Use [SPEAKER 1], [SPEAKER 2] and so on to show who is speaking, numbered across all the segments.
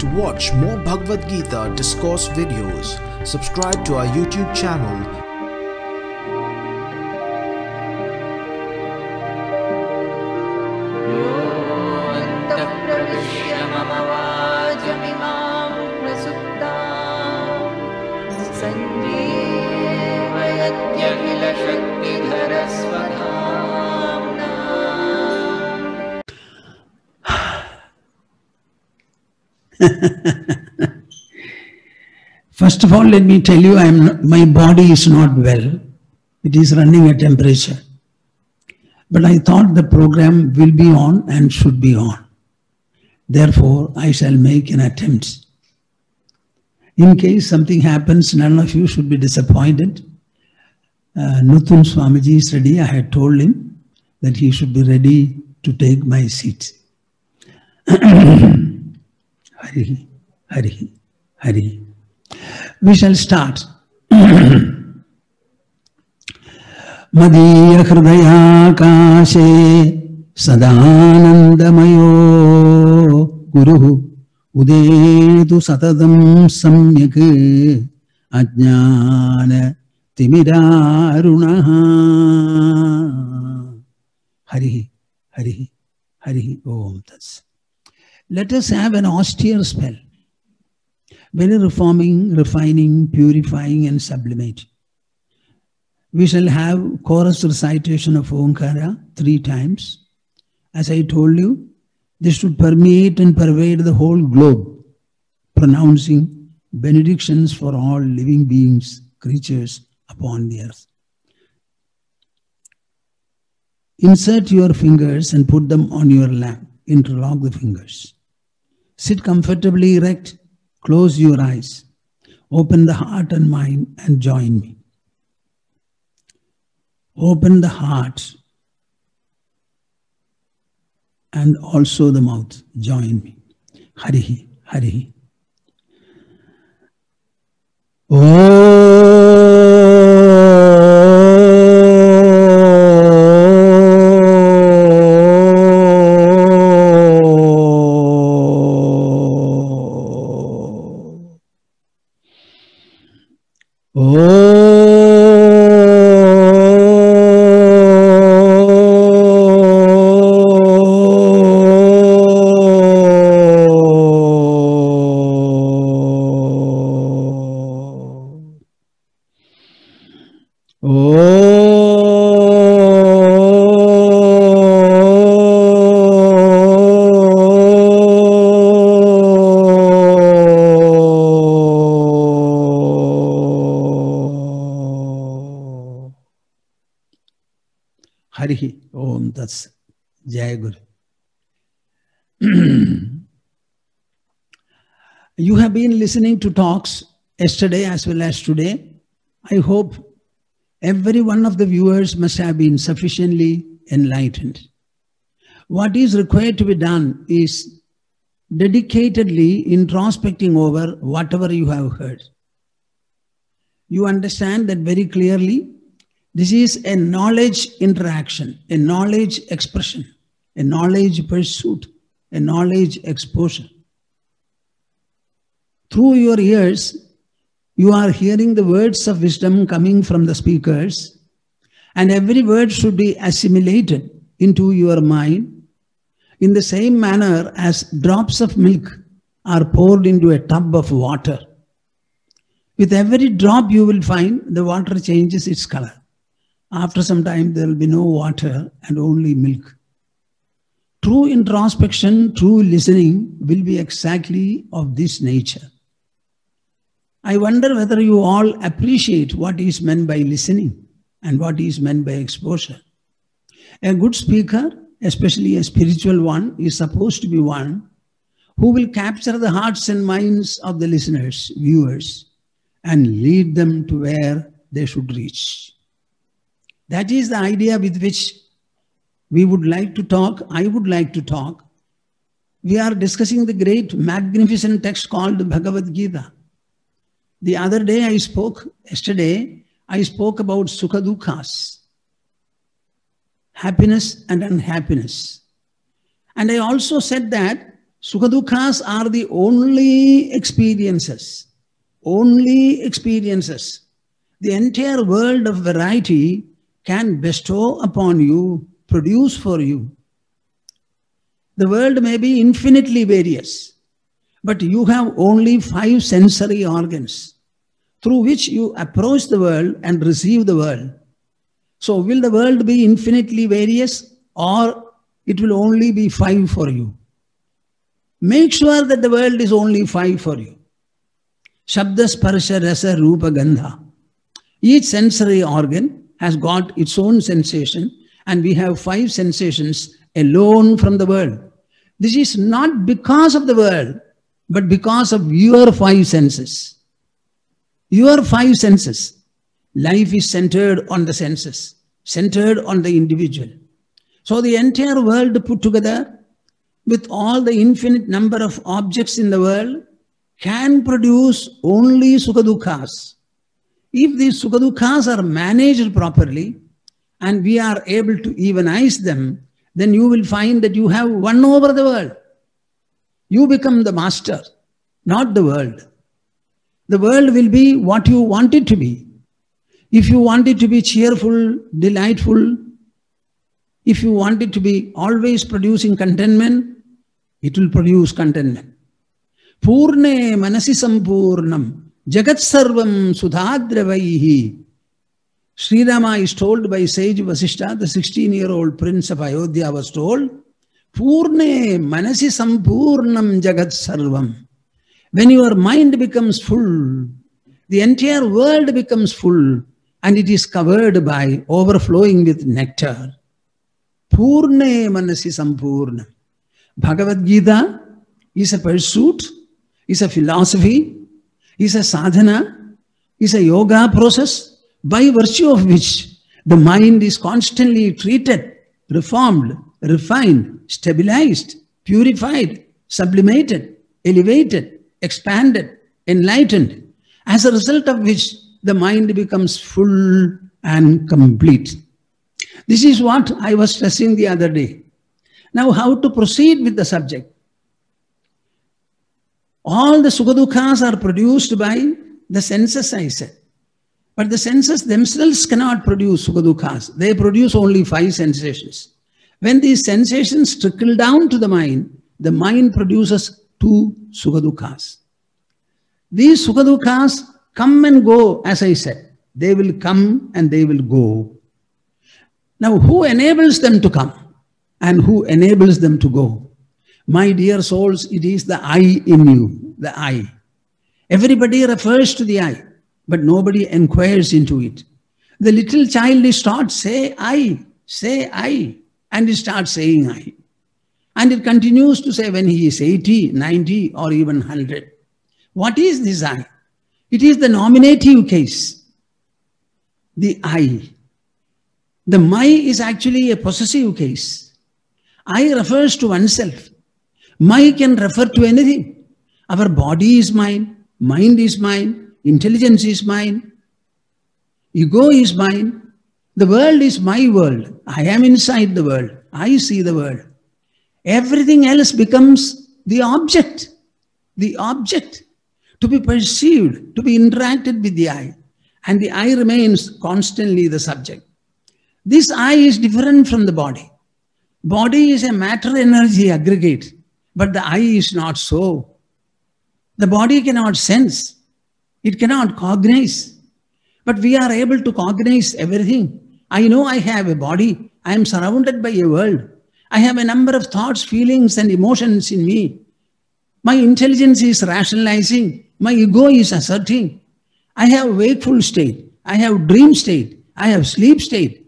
[SPEAKER 1] To watch more Bhagavad Gita discourse videos, subscribe to our YouTube channel.
[SPEAKER 2] First of all, let me tell you, my body is not well. It is running a temperature. But I thought the program will be on and should be on. Therefore, I shall make an attempt. In case something happens, none of you should be disappointed. Nuthun Swamiji is ready. I had told him that he should be ready to take my seat. Hari, Hari, Hari. We shall start. Madhya Hridaya Kashe Sadanandamayo Guru Udetu Satadam Samyak Ajnana Timidarunaha. Hari, Hari, Hari Om Tats. Let us have an austere spell, very reforming, refining, purifying and sublimating. We shall have chorus recitation of Omkara 3 times. As I told you, this should permeate and pervade the whole globe, pronouncing benedictions for all living beings, creatures upon the earth. Insert your fingers and put them on your lap. Interlock the fingers. Sit comfortably erect. Close your eyes. Open the heart and mind and join me. Open the heart and also the mouth. Join me. Hari, Hari. Hari Om Tats. Jai Guru. You have been listening to talks yesterday as well as today. I hope every one of the viewers must have been sufficiently enlightened. What is required to be done is dedicatedly introspecting over whatever you have heard. You understand that very clearly. This is a knowledge interaction, a knowledge expression, a knowledge pursuit, a knowledge exposure. Through your ears, you are hearing the words of wisdom coming from the speakers, and every word should be assimilated into your mind in the same manner as drops of milk are poured into a tub of water. With every drop, you will find the water changes its color. After some time, there will be no water and only milk. True introspection, true listening will be exactly of this nature. I wonder whether you all appreciate what is meant by listening and what is meant by exposure. A good speaker, especially a spiritual one, is supposed to be one who will capture the hearts and minds of the listeners, viewers, and lead them to where they should reach. That is the idea with which we would like to talk. I would like to talk. We are discussing the great, magnificent text called Bhagavad Gita. The other day yesterday, I spoke about Sukha Dukkhas, happiness and unhappiness. And I also said that Sukha-dukkhas are the only experiences. Only experiences. The entire world of variety can bestow upon you, produce for you. The world may be infinitely various, but you have only 5 sensory organs through which you approach the world and receive the world. So will the world be infinitely various, or it will only be 5 for you? Make sure that the world is only 5 for you. Shabda, Sparsha, Rasa, Rupa, Gandha. Each sensory organ has got its own sensation, and we have 5 sensations alone from the world. This is not because of the world, but because of your 5 senses. Your 5 senses. Life is centered on the senses, centered on the individual. So the entire world put together, with all the infinite number of objects in the world, can produce only Sukha-dukkhas. If these Sukha-dukkhas are managed properly, and we are able to evenize them, then you will find that you have won over the world. You become the master, not the world. The world will be what you want it to be. If you want it to be cheerful, delightful, if you want it to be always producing contentment, it will produce contentment. Purne manasi sampurnam jagat sarvam sudhadravaihi. Sri Rama is told by sage Vasishtha, the 16-year-old prince of Ayodhya was told, Purne manasi sampurnam jagat sarvam. When your mind becomes full, the entire world becomes full, and it is covered by overflowing with nectar. Purne manasi sampurnam. Bhagavad Gita is a pursuit, is a philosophy, is a sadhana, is a yoga process, by virtue of which the mind is constantly treated, reformed, refined, stabilized, purified, sublimated, elevated, expanded, enlightened, as a result of which the mind becomes full and complete. This is what I was stressing the other day. Now, how to proceed with the subject? All the Sukha-dukkhas are produced by the senses, I said. But the senses themselves cannot produce Sukha-dukkhas. They produce only 5 sensations. When these sensations trickle down to the mind produces 2 Sukha-dukkhas. These Sukha-dukkhas come and go, as I said. They will come and they will go. Now, who enables them to come and who enables them to go? My dear souls, it is the I in you, the I. Everybody refers to the I, but nobody inquires into it. The little child is taught, say I, and it starts saying I. And it continues to say when he is 80, 90, or even 100. What is this I? It is the nominative case. The I. The my is actually a possessive case. I refers to oneself. My can refer to anything. Our body is mine, mind is mine, intelligence is mine, ego is mine, the world is my world. I am inside the world. I see the world. Everything else becomes the object to be perceived, to be interacted with the I. And the I remains constantly the subject. This I is different from the body. Body is a matter-energy aggregate, but the I is not so. The body cannot sense. It cannot cognize. But we are able to cognize everything. I know I have a body. I am surrounded by a world. I have a number of thoughts, feelings, and emotions in me. My intelligence is rationalizing. My ego is asserting. I have wakeful state. I have dream state. I have sleep state.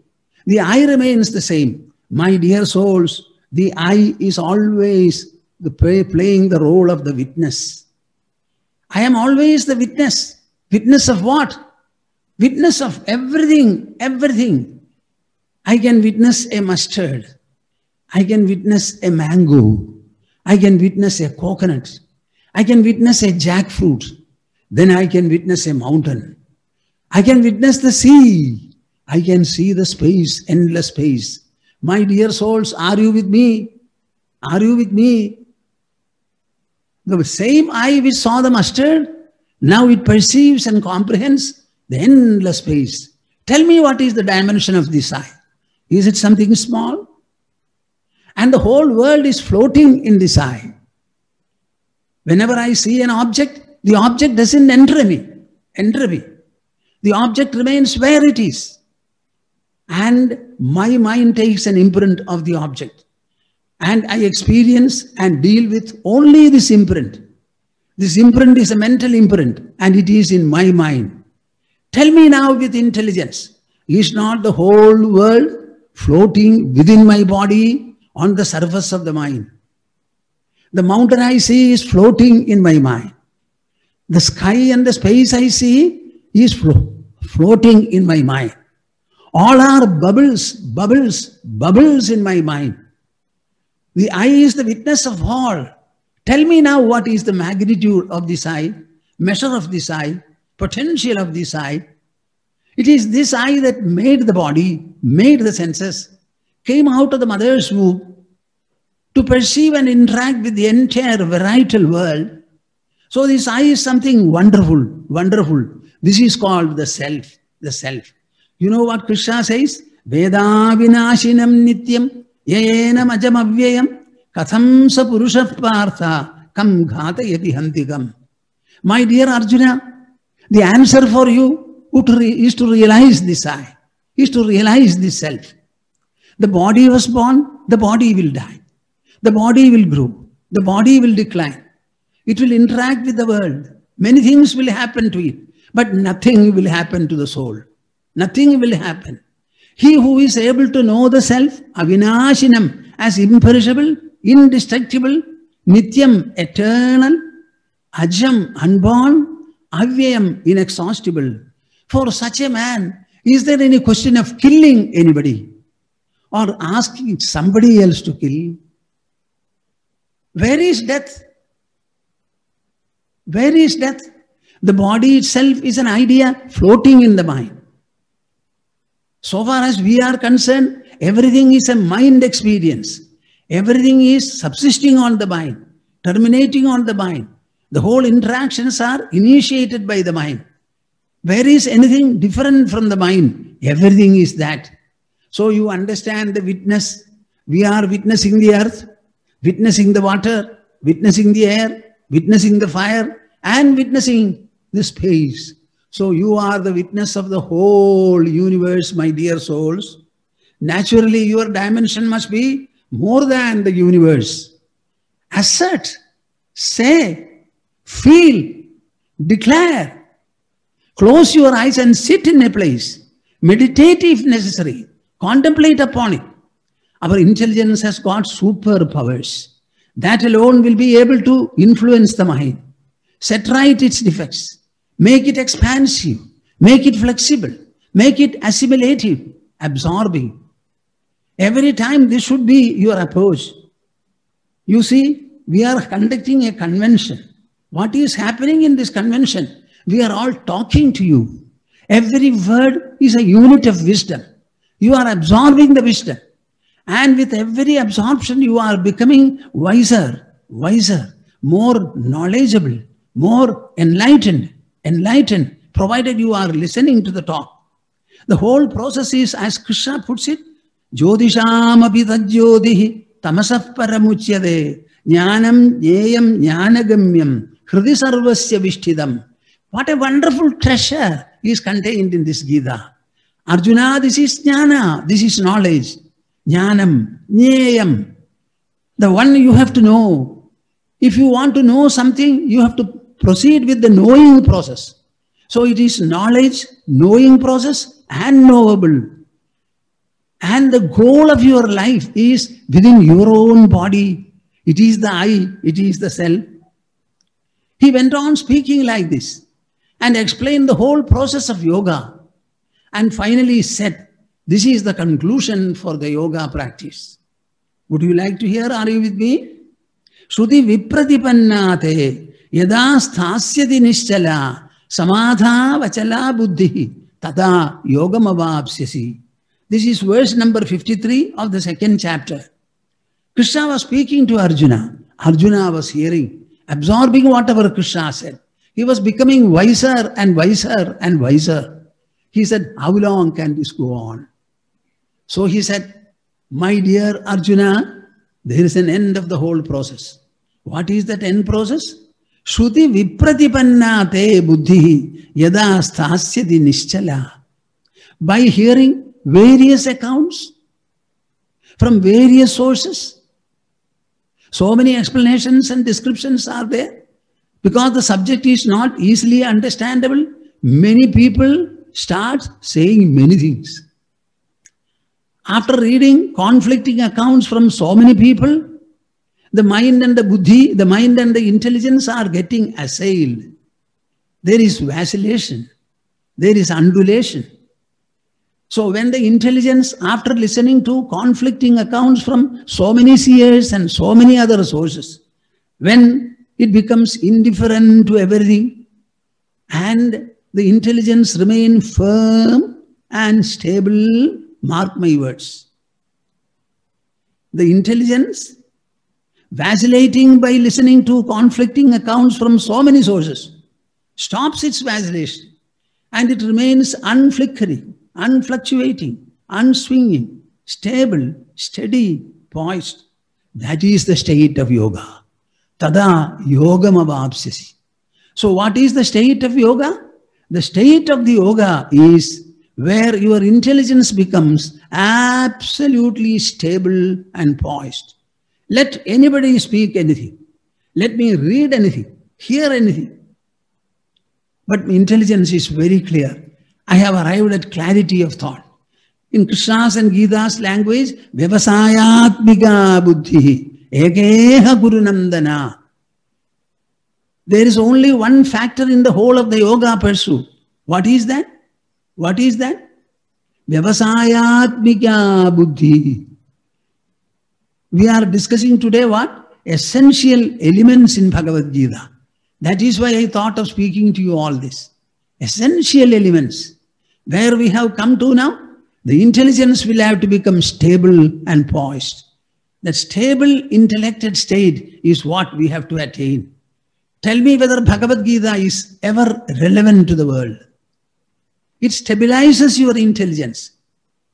[SPEAKER 2] The I remains the same. My dear souls, the I is always playing the role of the witness. I am always the witness. Witness of what? Witness of everything, everything. I can witness a mustard. I can witness a mango. I can witness a coconut. I can witness a jackfruit. Then I can witness a mountain. I can witness the sea. I can see the space, endless space. My dear souls, are you with me? Are you with me? The same eye which saw the mustard, now it perceives and comprehends the endless space. Tell me, what is the dimension of this eye? Is it something small? And the whole world is floating in this eye. Whenever I see an object, the object doesn't enter me. The object remains where it is. And my mind takes an imprint of the object. And I experience and deal with only this imprint. This imprint is a mental imprint, and it is in my mind. Tell me now with intelligence, is not the whole world floating within my body on the surface of the mind? The mountain I see is floating in my mind. The sky and the space I see is floating in my mind. All are bubbles, bubbles, bubbles in my mind. The eye is the witness of all. Tell me now, what is the magnitude of this eye, measure of this eye, potential of this eye? It is this eye that made the body, made the senses, came out of the mother's womb to perceive and interact with the entire varietal world. So this eye is something wonderful, wonderful. This is called the self, the self. You know what Krishna says? Veda vinashinam nityam yenam ajam avyayam katham sa purusha partha kam ghatayati hantikam. My dear Arjuna, the answer for you is to realize this I, is to realize this self. The body was born, the body will die. The body will grow, the body will decline. It will interact with the world. Many things will happen to it, but nothing will happen to the soul. Nothing will happen. He who is able to know the self, avinashinam, as imperishable, indestructible, nityam, eternal, ajam, unborn, avyayam, inexhaustible. For such a man, is there any question of killing anybody or asking somebody else to kill? Where is death? Where is death? The body itself is an idea floating in the mind. So far as we are concerned, everything is a mind experience. Everything is subsisting on the mind, terminating on the mind. The whole interactions are initiated by the mind. Where is anything different from the mind? Everything is that. So you understand the witness. We are witnessing the earth, witnessing the water, witnessing the air, witnessing the fire, and witnessing the space. So you are the witness of the whole universe, my dear souls. Naturally, your dimension must be more than the universe. Assert, say, feel, declare. Close your eyes and sit in a place. Meditate if necessary. Contemplate upon it. Our intelligence has got superpowers. That alone will be able to influence the mind. Set right its defects. Make it expansive. Make it flexible. Make it assimilative, absorbing. Every time this should be your approach. You see, we are conducting a convention. What is happening in this convention? We are all talking to you. Every word is a unit of wisdom. You are absorbing the wisdom. And with every absorption, you are becoming wiser, more knowledgeable, more enlightened, provided you are listening to the talk. The whole process is, as Krishna puts it, Jodisham apitajyodihi tamasah paramuchyade jnanam jneyam jnanagamyam hridi sarvasya vishtidam. What a wonderful treasure is contained in this Gita. Arjuna, this is jnana, this is knowledge. Jnanam, jneyam, the one you have to know. If you want to know something, you have to proceed with the knowing process. So it is knowledge, knowing process, and knowable. And the goal of your life is within your own body. It is the I, it is the self. He went on speaking like this and explained the whole process of yoga. And finally said, this is the conclusion for the yoga practice. Would you like to hear? Are you with me? Shruti vipratipannate yada sthasyati nischala samadha vachala buddhi tada yogamavapsyasi. This is verse number 53 of the second chapter. Krishna was speaking to Arjuna. Arjuna was hearing absorbing whatever Krishna said. He was becoming wiser and wiser and wiser. He said, how long can this go on? So he said, my dear Arjuna, there is an end of the whole process. What is that end process? Shruti vipratipanna te buddhi yada sthasyati nischala. By hearing various accounts from various sources, so many explanations and descriptions are there. Because the subject is not easily understandable, many people start saying many things. After reading conflicting accounts from so many people, the mind and the buddhi, the mind and the intelligence are getting assailed. There is vacillation. There is undulation. So when the intelligence, after listening to conflicting accounts from so many seers and so many other sources, when it becomes indifferent to everything and the intelligence remains firm and stable, mark my words. The intelligence, vacillating by listening to conflicting accounts from so many sources, stops its vacillation and it remains unflickering, unfluctuating, unswinging, stable, steady, poised. That is the state of yoga. Tada yogam avapsyasi. So what is the state of yoga? The state of the yoga is where your intelligence becomes absolutely stable and poised. Let anybody speak anything. Let me read anything, hear anything. But intelligence is very clear. I have arrived at clarity of thought. In Krishna's and Gita's language, Vyavasayatmika buddhi. Ekeha Guru Nandana. There is only one factor in the whole of the yoga pursuit. What is that? What is that? Vyavasayatmika buddhi. We are discussing today what? Essential elements in Bhagavad Gita. That is why I thought of speaking to you all this. Essential elements. Where we have come to now, the intelligence will have to become stable and poised. That stable intellected state is what we have to attain. Tell me whether Bhagavad Gita is ever relevant to the world. It stabilizes your intelligence,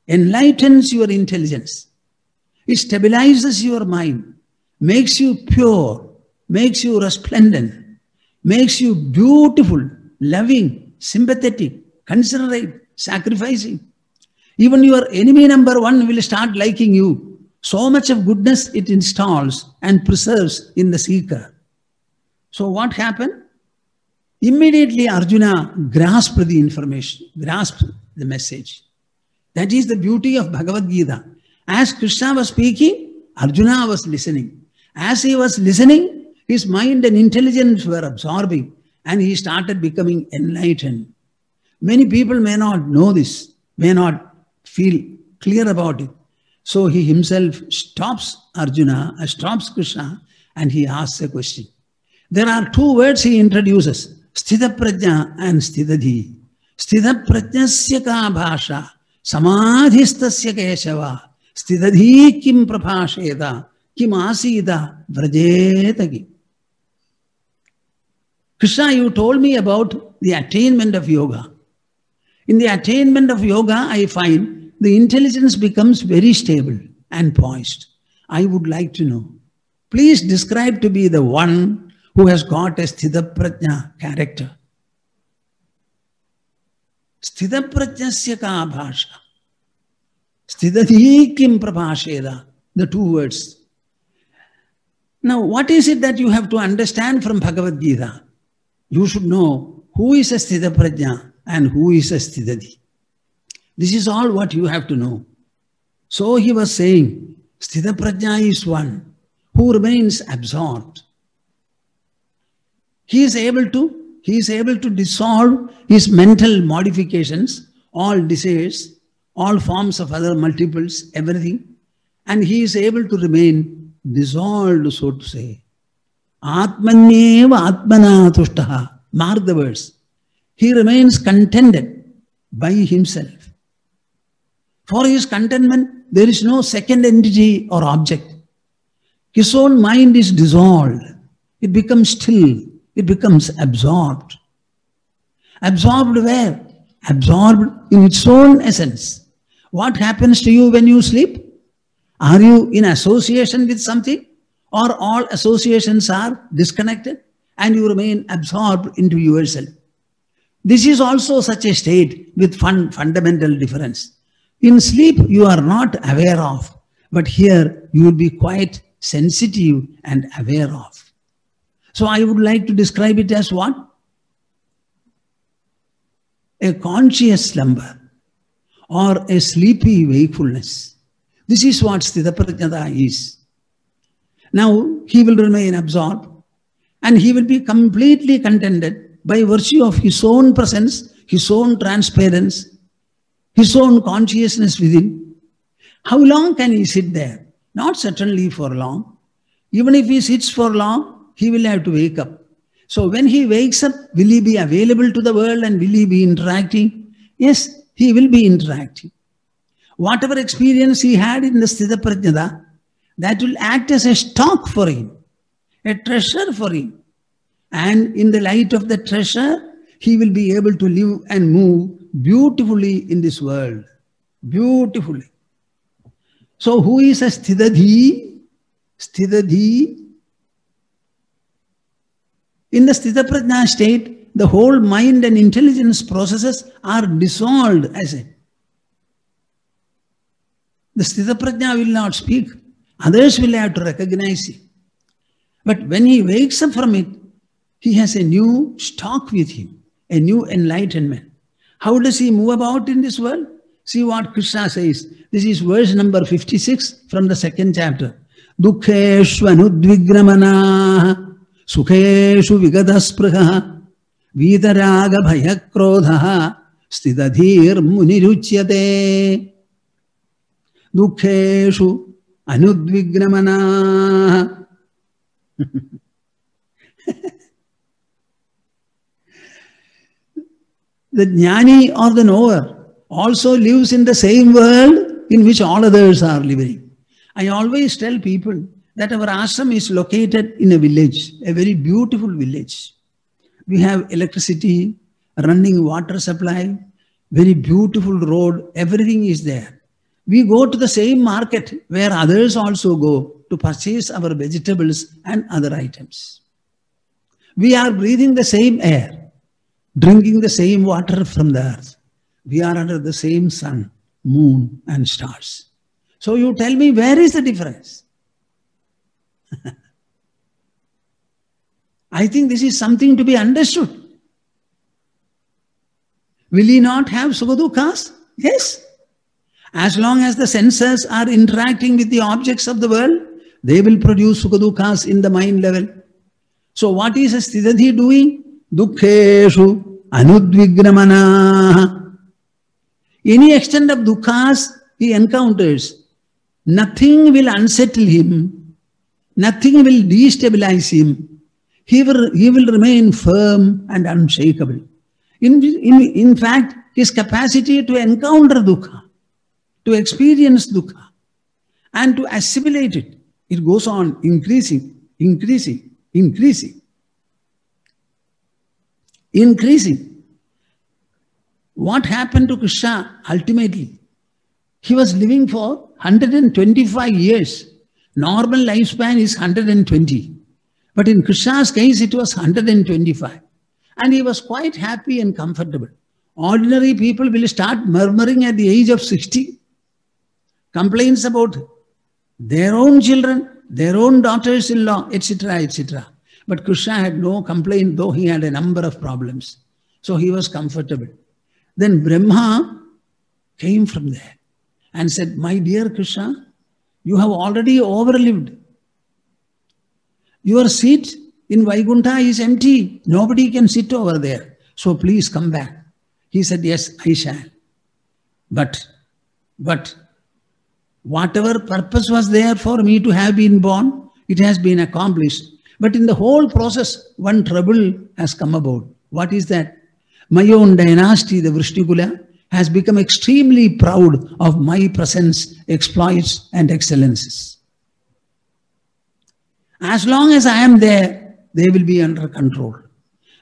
[SPEAKER 2] enlightens your intelligence. It stabilizes your mind, makes you pure, makes you resplendent, makes you beautiful, loving, sympathetic, considerate, sacrificing. Even your enemy number one will start liking you. So much of goodness it installs and preserves in the seeker. So what happened? Immediately Arjuna grasped the information, grasped the message. That is the beauty of Bhagavad Gita. As Krishna was speaking, Arjuna was listening. As he was listening, his mind and intelligence were absorbing and he started becoming enlightened. Many people may not know this, may not feel clear about it. So he himself stops Arjuna, stops Krishna, and he asks a question. There are two words he introduces, Sthita Prajna and Sthitadhi. Sthita Prajnasya ka bhasha, Samadhistasya keshava, Sthitadhi kim prabhasheta, kim asida vrajetagi. Krishna, you told me about the attainment of yoga. In the attainment of yoga, I find the intelligence becomes very stable and poised. I would like to know. Please describe to me the one who has got a Sthita Prajna character. Sthita Prajnasya ka bhasha. Sthitadhi kim prabhasheda. The two words. Now, what is it that you have to understand from Bhagavad Gita? You should know who is a Sthita Prajna and who is a Sthitadhi. This is all what you have to know. So he was saying, Sthita Prajna is one who remains absorbed. He is able to dissolve his mental modifications, all desires, all forms of other multiples, everything. And he is able to remain dissolved, so to say. Atmanyeva atmana tushtaha. Mark the words. He remains contented by himself. For his contentment, there is no second entity or object. His own mind is dissolved. It becomes still. It becomes absorbed. Absorbed where? Absorbed in its own essence. What happens to you when you sleep? Are you in association with something? Or all associations are disconnected and you remain absorbed into yourself? This is also such a state with fundamental difference. In sleep, you are not aware of, but here you will be quite sensitive and aware of. So I would like to describe it as what? A conscious slumber or a sleepy wakefulness. This is what Sthitaprajnata is. Now he will remain absorbed and he will be completely contented by virtue of his own presence, his own transparency, his own consciousness within. How long can he sit there? Not certainly for long. Even if he sits for long, he will have to wake up. So when he wakes up, will he be available to the world and will he be interacting? Yes, he will be interacting. Whatever experience he had in the Sthitaprajnata, that will act as a stock for him, a treasure for him. And in the light of the treasure, he will be able to live and move beautifully in this world. Beautifully. So who is a Sthitadhi? Sthitadhi. In the Sthitaprajna state, the whole mind and intelligence processes are dissolved as it. The Sthitaprajna will not speak. Others will have to recognize it. But when he wakes up from it, he has a new stock with him, a new enlightenment. How does he move about in this world? See what Krishna says. This is verse number 56 from the second chapter. Dukheshu anudvigramana sukheshu vigadaspraha vidaraga bhayakrodha stidadhir muniruchyate. Dukheshu anudvigramana. The jnani or the knower also lives in the same world in which all others are living. I always tell people that our ashram is located in a village, a very beautiful village. We have electricity, running water supply, very beautiful road, everything is there. We go to the same market where others also go to purchase our vegetables and other items. We are breathing the same air, drinking the same water from the earth. We are under the same sun, moon and stars. So you tell me, where is the difference? I think this is something to be understood. Will he not have sukha-dukkhas? Yes. As long as the senses are interacting with the objects of the world, they will produce sukha-dukkhas in the mind level. So what is a Sthitadhi doing? Dukkheshu anudvigramana. Any extent of dukkhas he encounters, nothing will unsettle him, nothing will destabilize him. He will remain firm and unshakable. In fact, his capacity to encounter dukkha, to experience dukkha, and to assimilate it, it goes on increasing, increasing, increasing, increasing. What happened to Krishna ultimately? He was living for 125 years. Normal lifespan is 120. But in Krishna's case, it was 125. And he was quite happy and comfortable. Ordinary people will start murmuring at the age of 60. Complaints about their own children, their own daughters-in-law, etc., etc. But Krishna had no complaint, though he had a number of problems. So he was comfortable. Then Brahma came from there and said, my dear Krishna, you have already overlived. Your seat in Vaikuntha is empty. Nobody can sit over there. So please come back. He said, yes, I shall. But whatever purpose was there for me to have been born, it has been accomplished. But in the whole process, one trouble has come about. What is that? My own dynasty, the Vrishnikula, has become extremely proud of my presence, exploits and excellences. As long as I am there, they will be under control.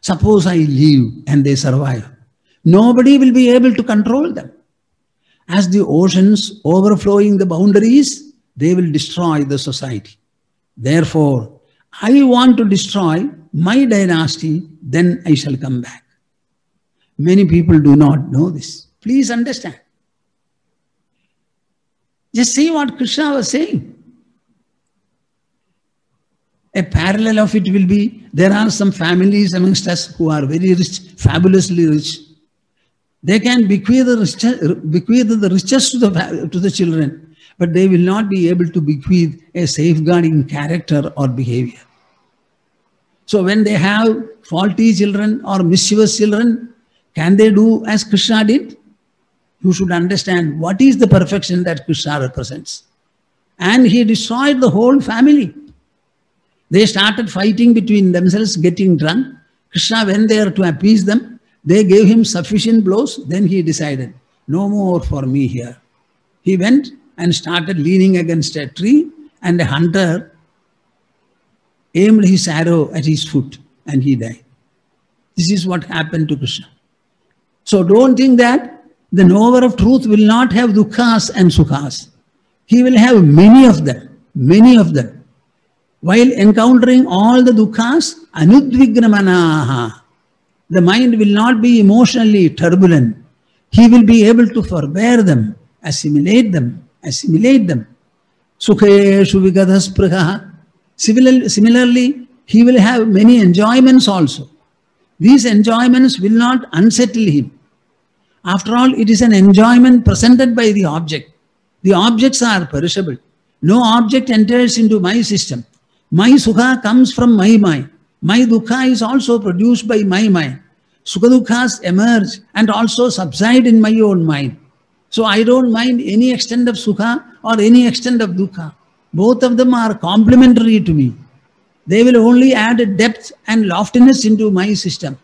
[SPEAKER 2] Suppose I leave and they survive. Nobody will be able to control them. As the oceans overflowing the boundaries, they will destroy the society. Therefore, I want to destroy my dynasty, then I shall come back. Many people do not know this. Please understand. Just see what Krishna was saying. A parallel of it will be, there are some families amongst us who are very rich, fabulously rich. They can bequeath the riches to the children, but they will not be able to bequeath a safeguarding character or behavior. So when they have faulty children or mischievous children, can they do as Krishna did? You should understand what is the perfection that Krishna represents. And he destroyed the whole family. They started fighting between themselves, getting drunk. Krishna went there to appease them. They gave him sufficient blows. Then he decided, no more for me here. He went and started leaning against a tree, and a hunter aimed his arrow at his foot and he died. This is what happened to Krishna. So don't think that the knower of truth will not have dukkhas and sukhas. He will have many of them, many of them. While encountering all the dukkhas, anudvignamanaha, the mind will not be emotionally turbulent. He will be able to forbear them, assimilate them, assimilate them. Sukheshu vigadhaspraha. Similarly, he will have many enjoyments also. These enjoyments will not unsettle him. After all, it is an enjoyment presented by the object. The objects are perishable. No object enters into my system. My sukha comes from my mind. My dukkha is also produced by my mind. Sukha dukkhas emerge and also subside in my own mind. So I don't mind any extent of sukha or any extent of dukkha. Both of them are complementary to me. They will only add depth and loftiness into my system.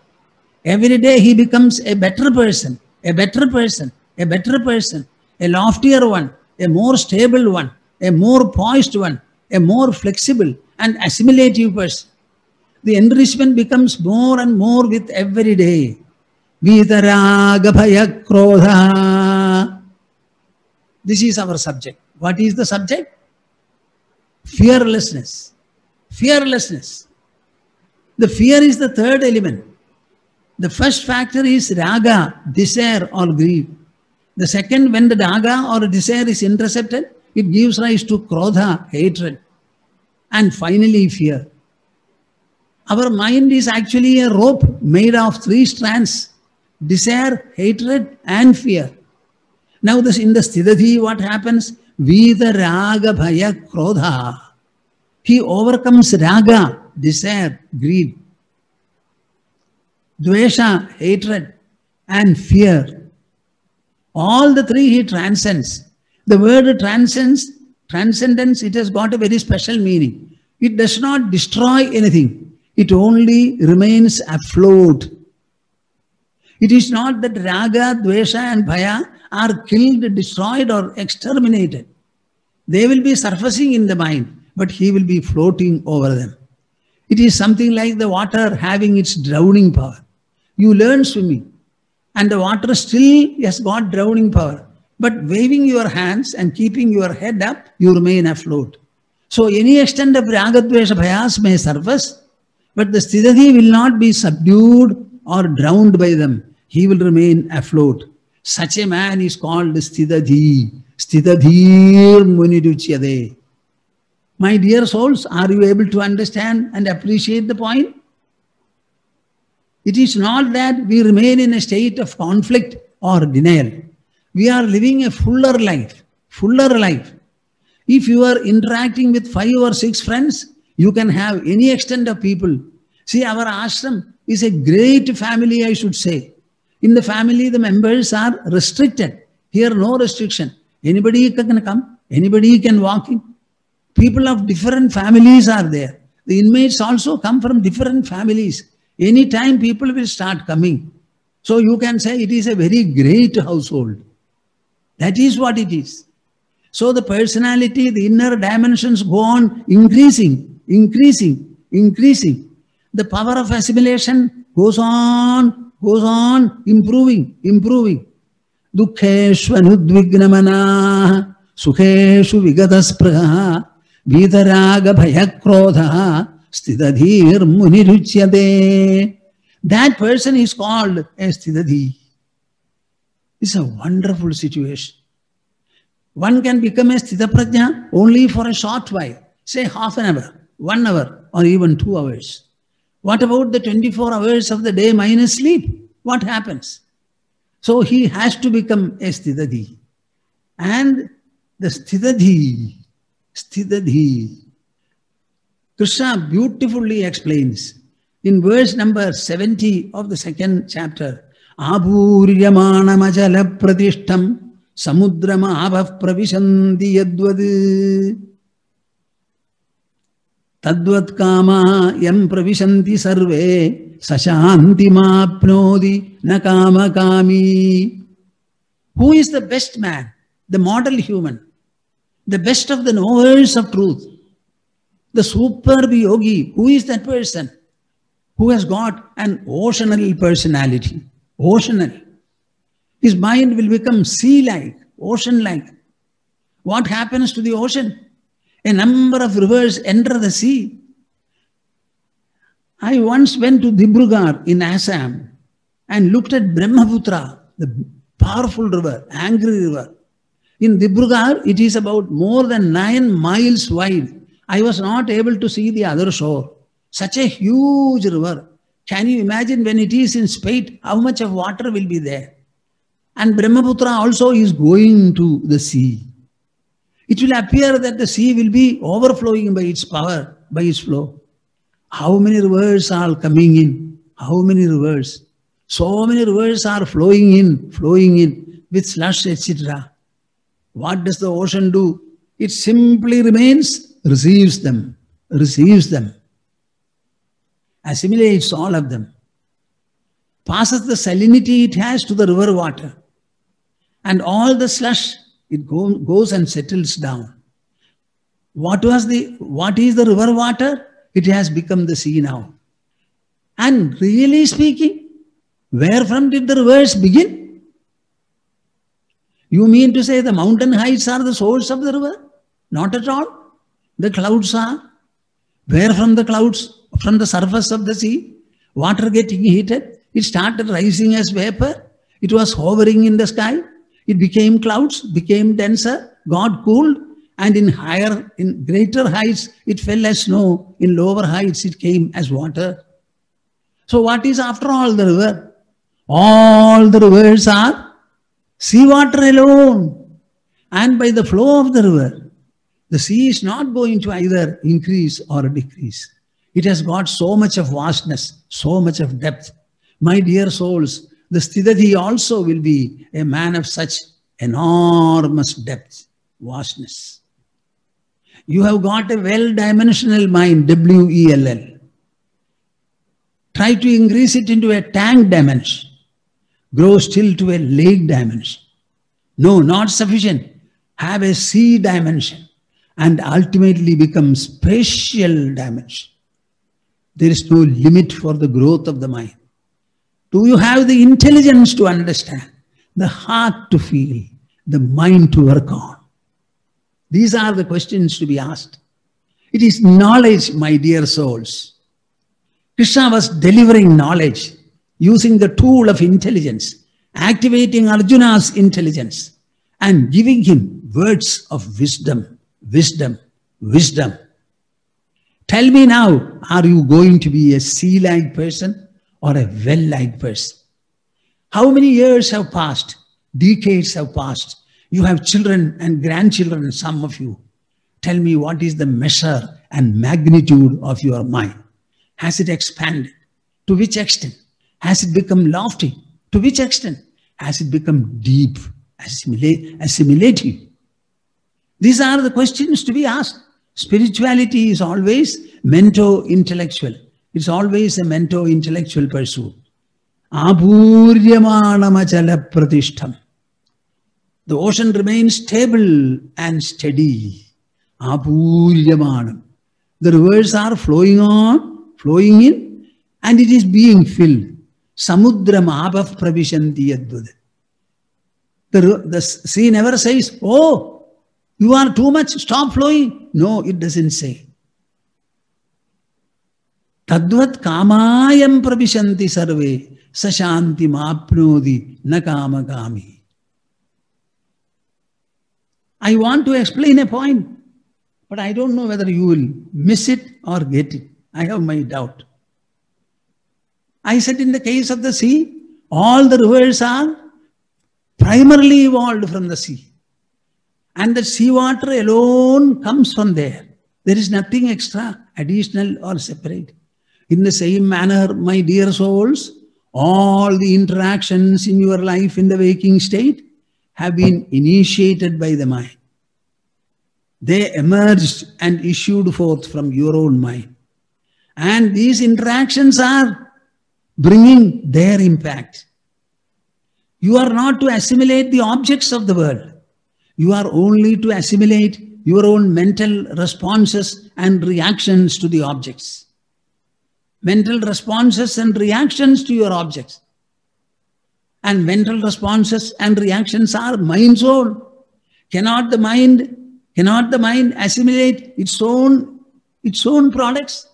[SPEAKER 2] Every day he becomes a better person, a better person, a better person, a loftier one, a more stable one, a more poised one, a more flexible and assimilative person. The enrichment becomes more and more with every day. Vitaraga bhaya krodha. This is our subject. What is the subject? Fearlessness. Fearlessness. The fear is the third element. The first factor is raga, desire or greed. The second, when the raga or desire is intercepted, it gives rise to krodha, hatred. And finally, fear. Our mind is actually a rope made of 3 strands: desire, hatred, and fear. Now, in the sthidadhi, what happens? Vida raga bhaya krodha. He overcomes raga, desire, greed, dvesha, hatred, and fear. All the 3 he transcends. The word transcendence, it has got a very special meaning. It does not destroy anything. It only remains afloat. It is not that raga, dvesha, and bhaya are killed, destroyed, or exterminated. They will be surfacing in the mind, but he will be floating over them. It is something like the water having its drowning power. You learn swimming, and the water still has got drowning power. But waving your hands and keeping your head up, you remain afloat. So any extent of raga, dvesha, bhayas may surface, but the sthidadhi will not be subdued or drowned by them. He will remain afloat. Such a man is called sthidadhi. Sthidadhir muniduchyade. My dear souls, are you able to understand and appreciate the point? It is not that we remain in a state of conflict or denial. We are living a fuller life, fuller life. If you are interacting with 5 or 6 friends, you can have any extent of people. See, our ashram is a great family, I should say. In the family, the members are restricted. Here, no restriction. Anybody can come, anybody can walk in. People of different families are there. The inmates also come from different families. Anytime people will start coming. So you can say it is a very great household. That is what it is. So the personality, the inner dimensions go on increasing, increasing, increasing. the power of assimilation goes on improving. Dukkheshvanudvignamana sukheshu vigataspraha vitaraga bhayakrodha stidadhir muniruchyate. That person is called a stidadhi. It's a wonderful situation. One can become a sthidaprajna only for a short while, say half an hour, 1 hour, or even 2 hours. What about the 24 hours of the day minus sleep? What happens? So he has to become a stidadhi. And the stidadhi, Krishna beautifully explains in verse number 70 of the 2nd chapter, Abhuryamanamachala pratishtam samudrama abhav pravishanti yadvad tadvat kama yam pravishanti sarve sashanti mapnodi na kama kami. Who is the best man, the model human, the best of the knowers of truth, the superb yogi? Who is that person? Who has got an oceanal personality. Oceanal. His mind will become sea-like, ocean-like. What happens to the ocean? A number of rivers enter the sea. I once went to Dibrugarh in Assam and looked at Brahmaputra, the powerful river, angry river. In Dibrugarh, it is about more than 9 miles wide. I was not able to see the other shore. Such a huge river. Can you imagine when it is in spate, how much of water will be there? And Brahmaputra also is going to the sea. It will appear that the sea will be overflowing by its power, by its flow. How many rivers are coming in? How many rivers? So many rivers are flowing in with slush, etc. What does the ocean do? It simply remains, receives them, assimilates all of them, passes the salinity it has to the river water, and all the slush, it goes and settles down. What is the river water? It has become the sea now. And really speaking, where from did the rivers begin? You mean to say the mountain heights are the source of the river? Not at all. The clouds are. Where from the clouds? From the surface of the sea, water getting heated, it started rising as vapor. It was hovering in the sky. It became clouds, became denser, got cooled, and in greater heights, it fell as snow. In lower heights, it came as water. So what is after all the river? All the rivers are seawater alone. And by the flow of the river, the sea is not going to either increase or decrease. It has got so much of vastness, so much of depth. My dear souls, the stidadhi also will be a man of such enormous depth, vastness. You have got a well-dimensional mind, W-E-L-L. Try to increase it into a tank dimension. Grow still to a lake dimension. No, not sufficient. Have a sea dimension and ultimately become spatial dimension. There is no limit for the growth of the mind. Do you have the intelligence to understand, the heart to feel, the mind to work on? These are the questions to be asked. It is knowledge, my dear souls. Krishna was delivering knowledge using the tool of intelligence, activating Arjuna's intelligence and giving him words of wisdom. Tell me now, are you going to be a sea-like person or a well-like person? How many years have passed? Decades have passed. You have children and grandchildren, some of you. Tell me, what is the measure and magnitude of your mind? Has it expanded? To which extent? Has it become lofty? To which extent? Has it become deep, assimilative? These are the questions to be asked. Spirituality is always mento-intellectual. It's always a mento-intellectual pursuit. Abhuryamanamachala pratishtam. The ocean remains stable and steady. Abhuryamanam. The rivers are flowing on, flowing in, and it is being filled. Samudram apav pravishanti yadvad. The sea never says, oh, you are too much, stop flowing. No, it doesn't say. Tadvat kamayam pravishanti sarve sashanti mapnodi na kama kami. I want to explain a point, but I don't know whether you will miss it or get it. I have my doubt. I said in the case of the sea, all the rivers are primarily evolved from the sea. And the seawater alone comes from there. There is nothing extra, additional or separate. In the same manner, my dear souls, all the interactions in your life in the waking state have been initiated by the mind. They emerged and issued forth from your own mind. And these interactions are bringing their impact. You are not to assimilate the objects of the world. You are only to assimilate your own mental responses and reactions to the objects. Mental responses and reactions to your objects. And mental responses and reactions are mind's own. Cannot the mind assimilate its own products?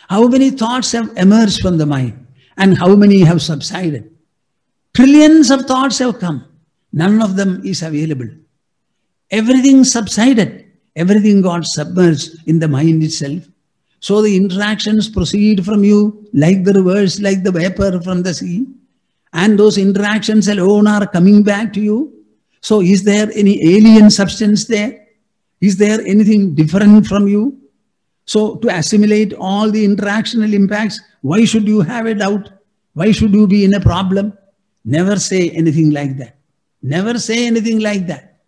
[SPEAKER 2] How many thoughts have emerged from the mind and how many have subsided? Trillions of thoughts have come. None of them is available. Everything subsided. Everything got submerged in the mind itself. So the interactions proceed from you like the rivers, like the vapor from the sea. And those interactions alone are coming back to you. So is there any alien substance there? Is there anything different from you? So to assimilate all the interactional impacts, why should you have a doubt? Why should you be in a problem? Never say anything like that. Never say anything like that.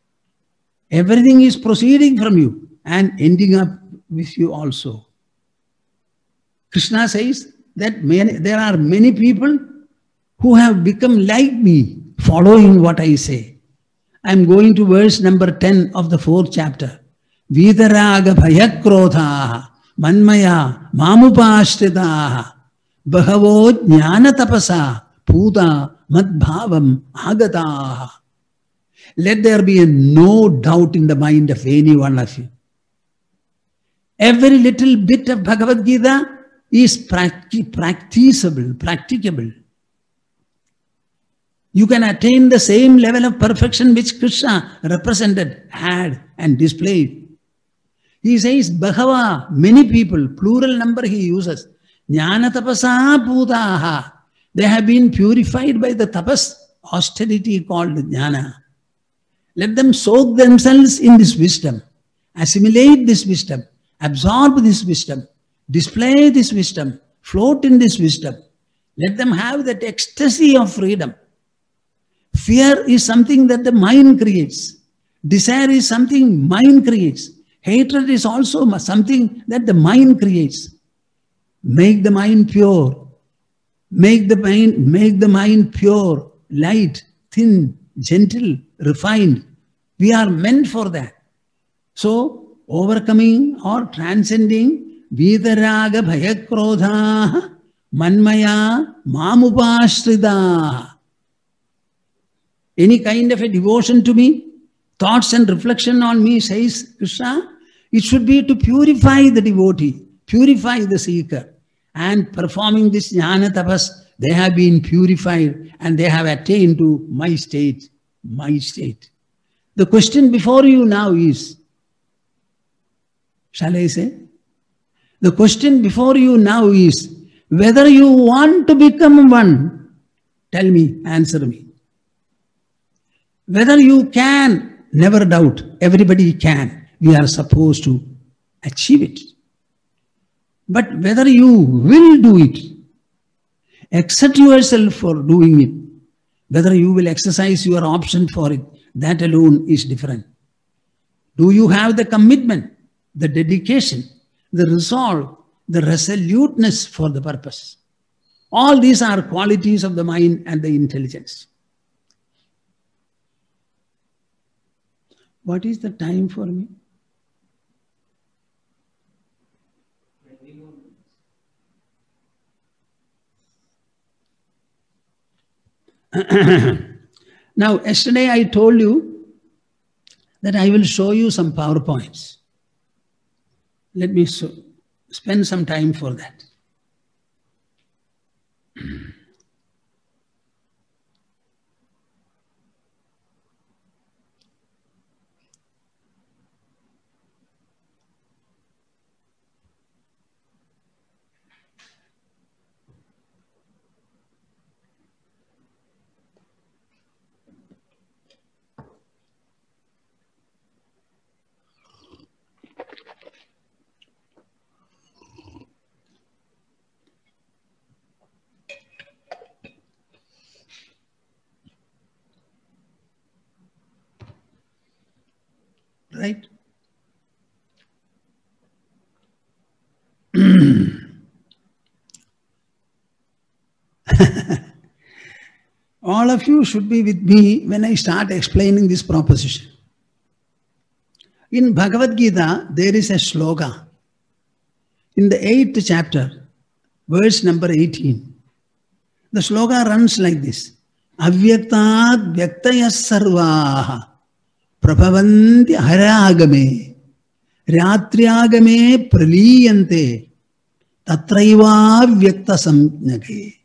[SPEAKER 2] Everything is proceeding from you and ending up with you also. Krishna says that there are many people who have become like me, following what I say. I am going to verse number 10 of the 4th chapter. Vidaraga bhayakrothaha manmaya mamupashritaha bahavo jnana tapasa puta madbhavam agataha. Let there be no doubt in the mind of any one of you. Every little bit of Bhagavad Gita is practicable. You can attain the same level of perfection which Krishna represented, had and displayed. He says, Bhagava, many people, plural number he uses. Jnana tapasa putaha. They have been purified by the tapas, austerity called jnana. Let them soak themselves in this wisdom, assimilate this wisdom, absorb this wisdom, display this wisdom, float in this wisdom. Let them have that ecstasy of freedom. Fear is something that the mind creates. Desire is something mind creates. Hatred is also something that the mind creates. Make the mind pure. Make the mind pure, light, thin, gentle, refined. We are meant for that. So, overcoming or transcending Vidaraga bhayakrodha manmaya mamupashrita. Any kind of a devotion to me, thoughts and reflection on me, says Krishna, it should be to purify the devotee, purify the seeker. And performing this jnana tapas, they have been purified and they have attained to my state, my state. The question before you now is, shall I say? The question before you now is, whether you want to become one, tell me, answer me. Whether you can, never doubt, everybody can. We are supposed to achieve it. But whether you will do it, accept yourself for doing it, whether you will exercise your option for it, that alone is different. Do you have the commitment, the dedication, the resolve, the resoluteness for the purpose? All these are qualities of the mind and the intelligence. What is the time for me? Now, yesterday I told you that I will show you some PowerPoints. Let me spend some time for that. Right? All of you should be with me when I start explaining this proposition. In Bhagavad Gita, there is a sloka. In the 8th chapter, verse number 18, the sloka runs like this. Avyaktat vyaktayas sarvaha prabhavanti haragame ratriagame praliyante tatraiva vyakta samjnake.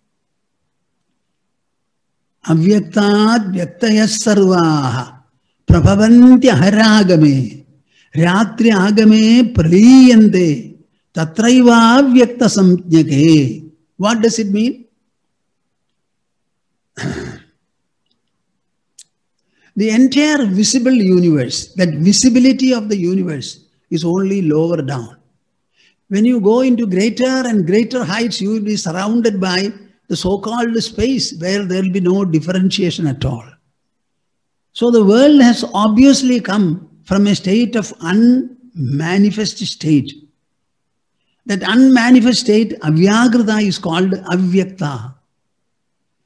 [SPEAKER 2] Avyaktat vyaktayas sarvaha prabhavanti haragame ratriagame praliyante tatraiva vyakta samjnake. What does it mean? The entire visible universe, that visibility of the universe is only lower down. When you go into greater and greater heights, you will be surrounded by the so-called space where there will be no differentiation at all. So the world has obviously come from a state of unmanifest state. That unmanifest state, avyagrita, is called avyakta.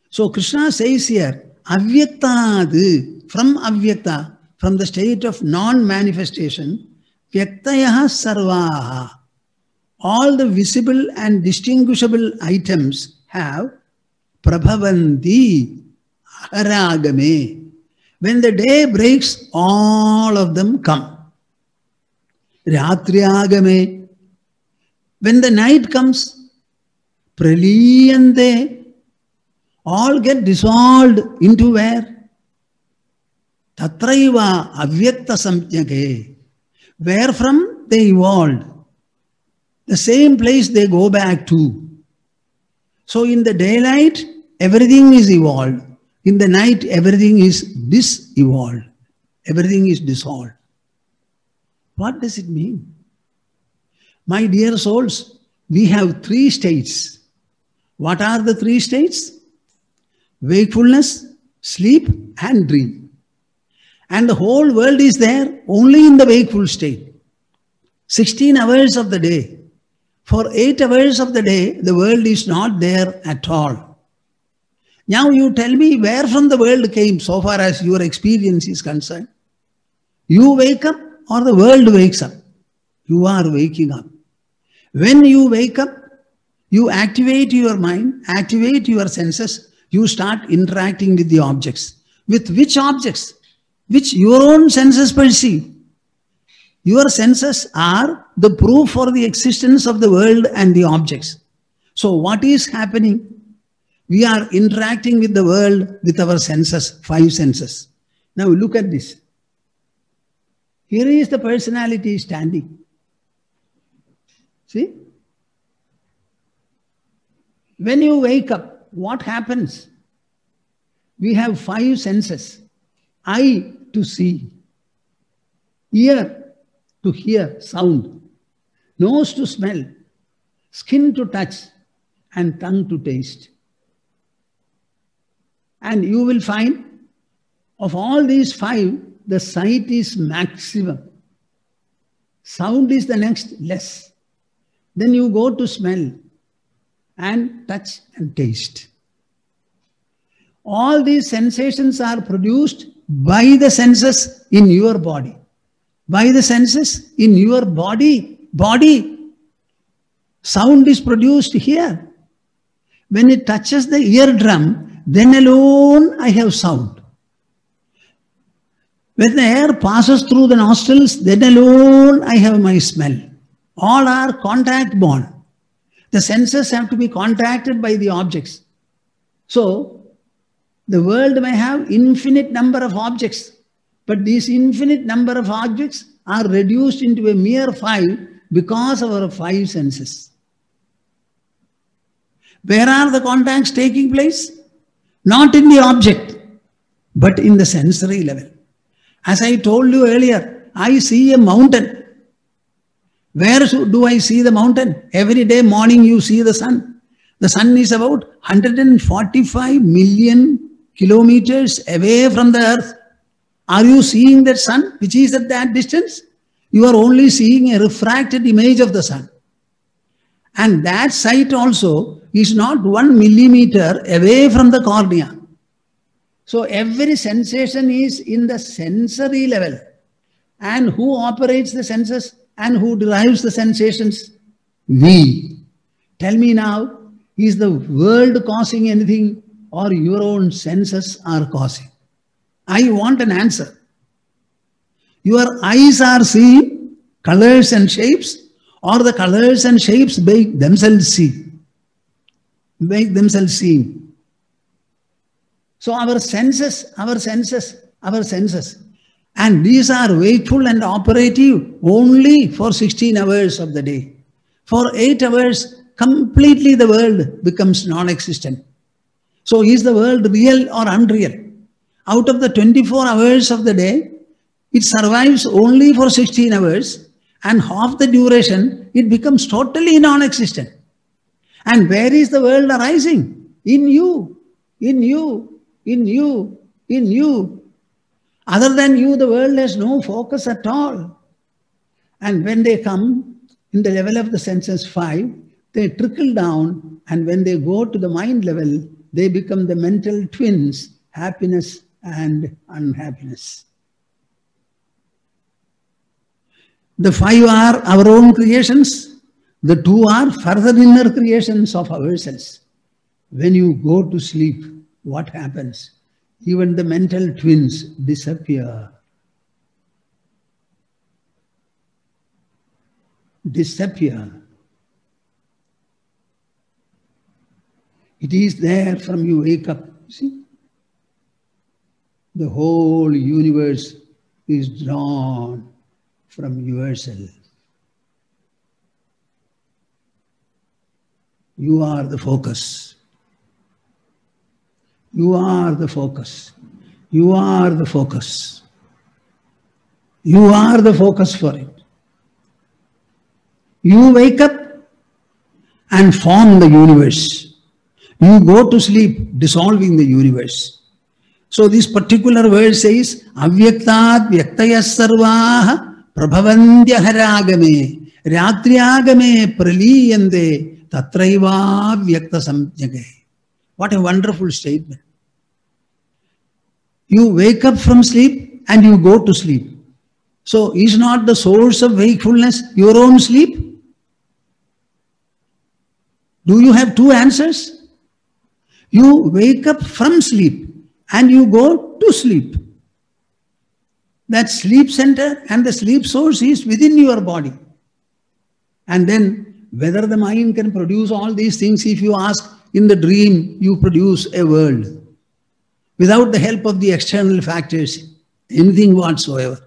[SPEAKER 2] So Krishna says here, avyaktad, from avyakta, from the state of non-manifestation, vyaktayah sarvaha, all the visible and distinguishable items have prabhavanti haragame. When the day breaks, all of them come. Ratriagame. When the night comes, praliyante, all get dissolved into where? Tatraiva avyakta samjnake. Where from they evolved. The same place they go back to. So in the daylight, everything is evolved. In the night, everything is disevolved. Everything is dissolved. What does it mean? My dear souls, we have 3 states. What are the 3 states? Wakefulness, sleep, and dream. And the whole world is there only in the wakeful state. 16 hours of the day. For 8 hours of the day, the world is not there at all. Now you tell me where from the world came so far as your experience is concerned. You wake up or the world wakes up? You are waking up. When you wake up, you activate your mind, activate your senses, you start interacting with the objects. With which objects? Which your own senses perceive. Your senses are the proof for the existence of the world and the objects. So what is happening? We are interacting with the world with our senses, 5 senses. Now look at this. Here is the personality standing. See? When you wake up, what happens? We have 5 senses. Eye to see, ear to hear sound, nose to smell, skin to touch, and tongue to taste. And you will find of all these 5, the sight is maximum. Sound is the next less. Then you go to smell and touch and taste. All these sensations are produced by the senses in your body. By the senses in your body. Sound is produced here. When it touches the eardrum, then alone I have sound. When the air passes through the nostrils, then alone I have my smell. All are contact born. The senses have to be contacted by the objects. So, the world may have infinite number of objects, but these infinite number of objects are reduced into a mere 5 because of our 5 senses. Where are the contacts taking place? Not in the object, but in the sensory level. As I told you earlier, I see a mountain. Where do I see the mountain? Every day morning you see the sun. The sun is about 145 million kilometers away from the earth. Are you seeing that sun which is at that distance? You are only seeing a refracted image of the sun. And that sight also is not 1 millimeter away from the cornea. So every sensation is in the sensory level. And who operates the senses and who derives the sensations? We. Tell me now, is the world causing anything or your own senses are causing? I want an answer. Your eyes are seeing colors and shapes, or the colors and shapes make themselves see. Make themselves seen. So our senses. And these are wakeful and operative only for 16 hours of the day. For 8 hours, completely the world becomes non-existent. So is the world real or unreal? Out of the 24 hours of the day, it survives only for 16 hours, and half the duration, it becomes totally non-existent. And where is the world arising? In you, in you, in you, in you. Other than you, the world has no focus at all. And when they come in the level of the senses 5, they trickle down, and when they go to the mind level, they become the mental twins, happiness and unhappiness. The 5 are our own creations. The 2 are further inner creations of ourselves. When you go to sleep, what happens? Even the mental twins disappear. Disappear. It is there from you wake up. See? The whole universe is drawn from yourself. You are the focus. You are the focus. You are the focus. You are the focus for it. You wake up and form the universe. You go to sleep, dissolving the universe. So this particular verse says, Avyaktat vyaktayas sarvaha prabhavandya haragame ratriagame praliyande tatraiva vyakta samjage. What a wonderful statement. You wake up from sleep and you go to sleep. So is not the source of wakefulness your own sleep? Do you have 2 answers? You wake up from sleep and you go to sleep. That sleep center and the sleep source is within your body. And then whether the mind can produce all these things, if you ask, in the dream you produce a world without the help of the external factors, anything whatsoever.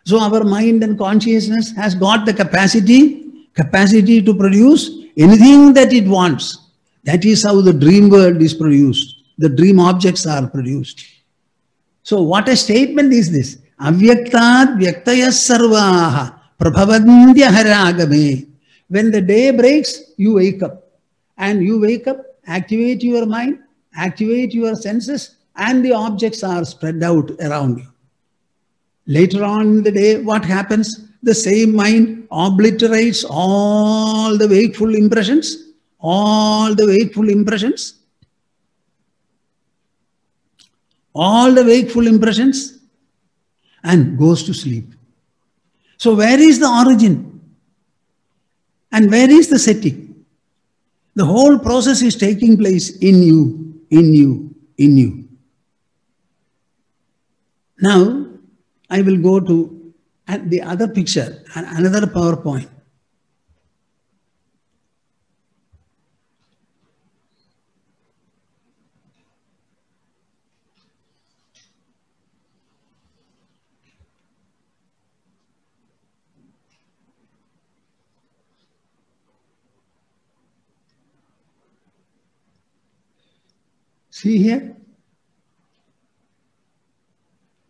[SPEAKER 2] So our mind and consciousness has got the capacity to produce anything that it wants. That is how the dream world is produced. The dream objects are produced. So what a statement is this? Avyaktat vyaktayas sarvaha prabhavandya haragame. When the day breaks, you wake up. And you wake up, activate your mind, activate your senses, and the objects are spread out around you. Later on in the day, what happens? The same mind obliterates all the wakeful impressions, all the wakeful impressions, and goes to sleep. So where is the origin? And where is the setting? The whole process is taking place in you, in you, in you. Now, I will go to the other picture, another PowerPoint. See here?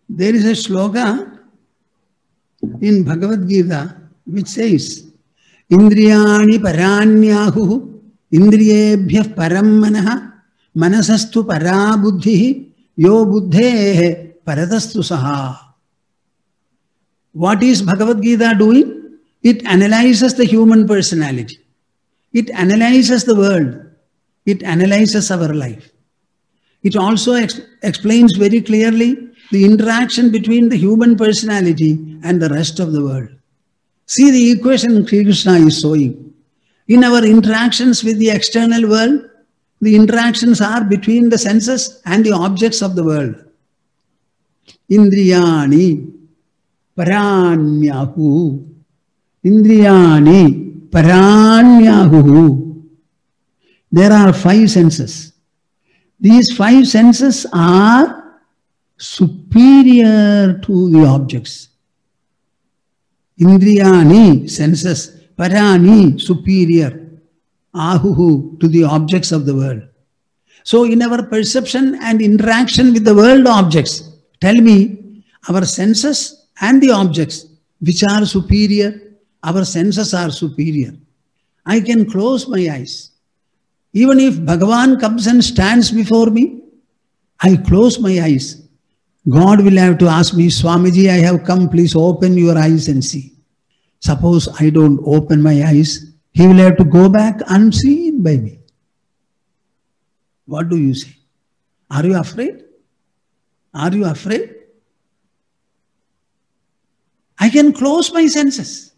[SPEAKER 2] There is a shloka in Bhagavad Gita which says, Indriyani paranyahu indriyebhyah param manaha manasastu parabuddhihi yo buddhehe paratastu saha. What is Bhagavad Gita doing? It analyzes the human personality. It analyzes the world. It analyzes our life. It also explains very clearly the interaction between the human personality and the rest of the world. See the equation Sri Krishna is showing. In our interactions with the external world, the interactions are between the senses and the objects of the world. Indriyani paranyahu. Indriyani paranyahu. There are 5 senses. These 5 senses are superior to the objects. Indriyani, senses. Parani, superior. Ahuhu, to the objects of the world. So in our perception and interaction with the world objects, tell me, our senses and the objects, which are superior? Our senses are superior. I can close my eyes. Even if Bhagavan comes and stands before me, I close my eyes. God will have to ask me, Swamiji, I have come, please open your eyes and see. Suppose I don't open my eyes, he will have to go back unseen by me. What do you say? Are you afraid? Are you afraid? I can close my senses.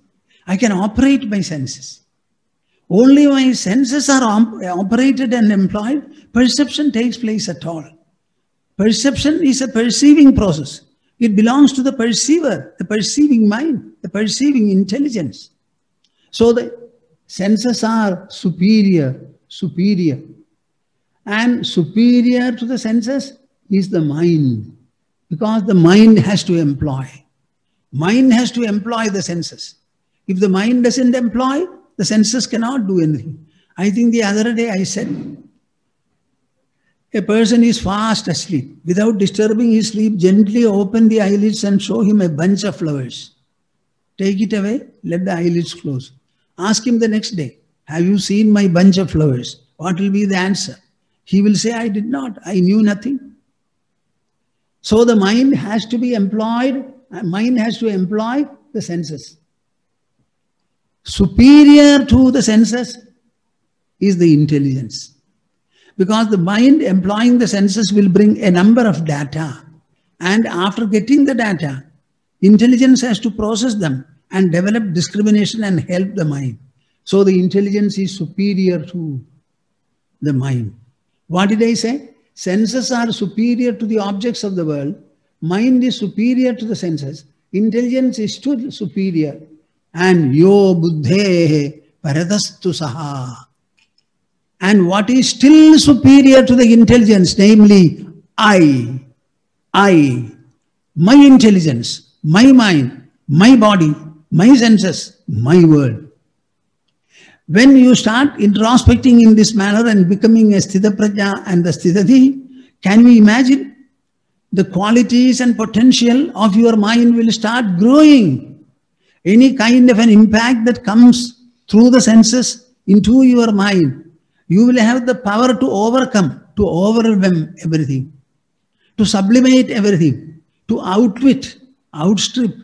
[SPEAKER 2] I can operate my senses. Only my senses are operated and employed, perception takes place at all. Perception is a perceiving process. It belongs to the perceiver, the perceiving mind, the perceiving intelligence. So the senses are superior. And superior to the senses is the mind. Because the mind has to employ. Mind has to employ the senses. If the mind doesn't employ, the senses cannot do anything. I think the other day I said, a person is fast asleep. Without disturbing his sleep, gently open the eyelids and show him a bunch of flowers. Take it away, let the eyelids close. Ask him the next day, have you seen my bunch of flowers? What will be the answer? He will say, I did not, I knew nothing. So the mind has to be employed, mind has to employ the senses. Superior to the senses is the intelligence. Because the mind employing the senses will bring a number of data. And after getting the data, intelligence has to process them and develop discrimination and help the mind. So the intelligence is superior to the mind. What did I say? Senses are superior to the objects of the world. Mind is superior to the senses. Intelligence is still superior. And yo buddhehe paratastu saha. And what is still superior to the intelligence, namely I, my intelligence, my mind, my body, my senses, my world. When you start introspecting in this manner and becoming a Sthita Prajna and the Sthitati, can you imagine the qualities and potential of your mind will start growing? Any kind of an impact that comes through the senses into your mind, you will have the power to overcome, to overwhelm everything, to sublimate everything, to outwit, outstrip,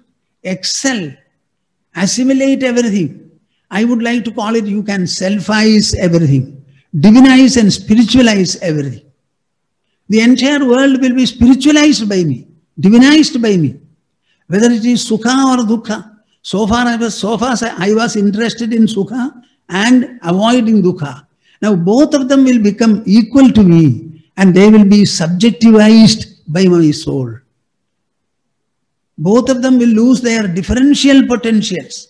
[SPEAKER 2] excel, assimilate everything. I would like to call it, you can selfize everything, divinize and spiritualize everything. The entire world will be spiritualized by me, divinized by me, whether it is sukha or dukkha. So far I was interested in sukha and avoiding dukkha. Now both of them will become equal to me and they will be subjectivized by my soul. Both of them will lose their differential potentials,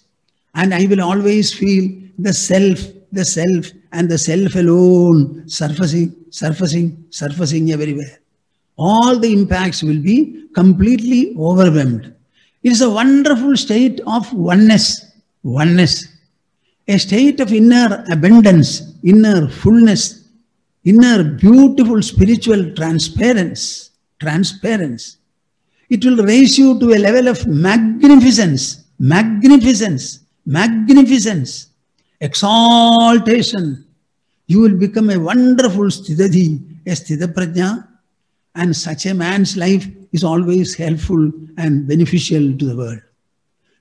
[SPEAKER 2] and I will always feel the self, and the self alone surfacing everywhere. All the impacts will be completely overwhelmed. It is a wonderful state of oneness, a state of inner abundance, inner fullness, inner beautiful spiritual transparence. It will raise you to a level of magnificence, exaltation. You will become a wonderful sthitadhi, a sthitaprajna, and such a man's life is always helpful and beneficial to the world.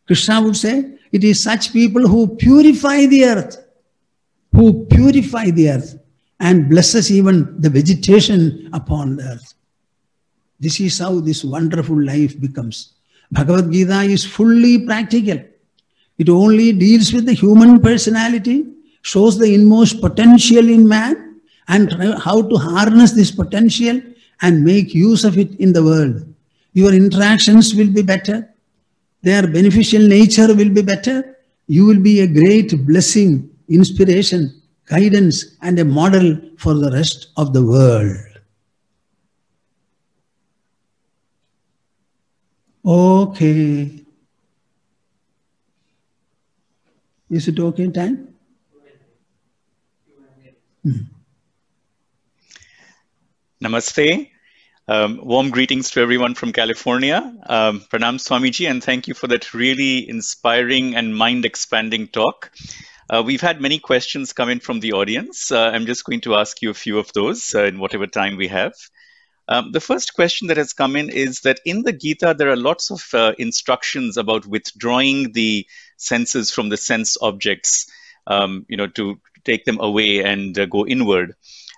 [SPEAKER 2] Krishna would say, it is such people who purify the earth, and blesses even the vegetation upon the earth. This is how this wonderful life becomes. Bhagavad Gita is fully practical. It only deals with the human personality, shows the inmost potential in man, and how to harness this potential and make use of it in the world. Your interactions will be better. Their beneficial nature will be better. You will be a great blessing, inspiration, guidance, and a model for the rest of the world. Okay. Is it okay time?
[SPEAKER 3] Namaste. Warm greetings to everyone from California. Pranam Swamiji, and thank you for that really inspiring and mind-expanding talk. We've had many questions come in from the audience. I'm just going to ask you a few of those in whatever time we have. The first question that has come in is that in the Gita, there are lots of instructions about withdrawing the senses from the sense objects, to take them away and go inward.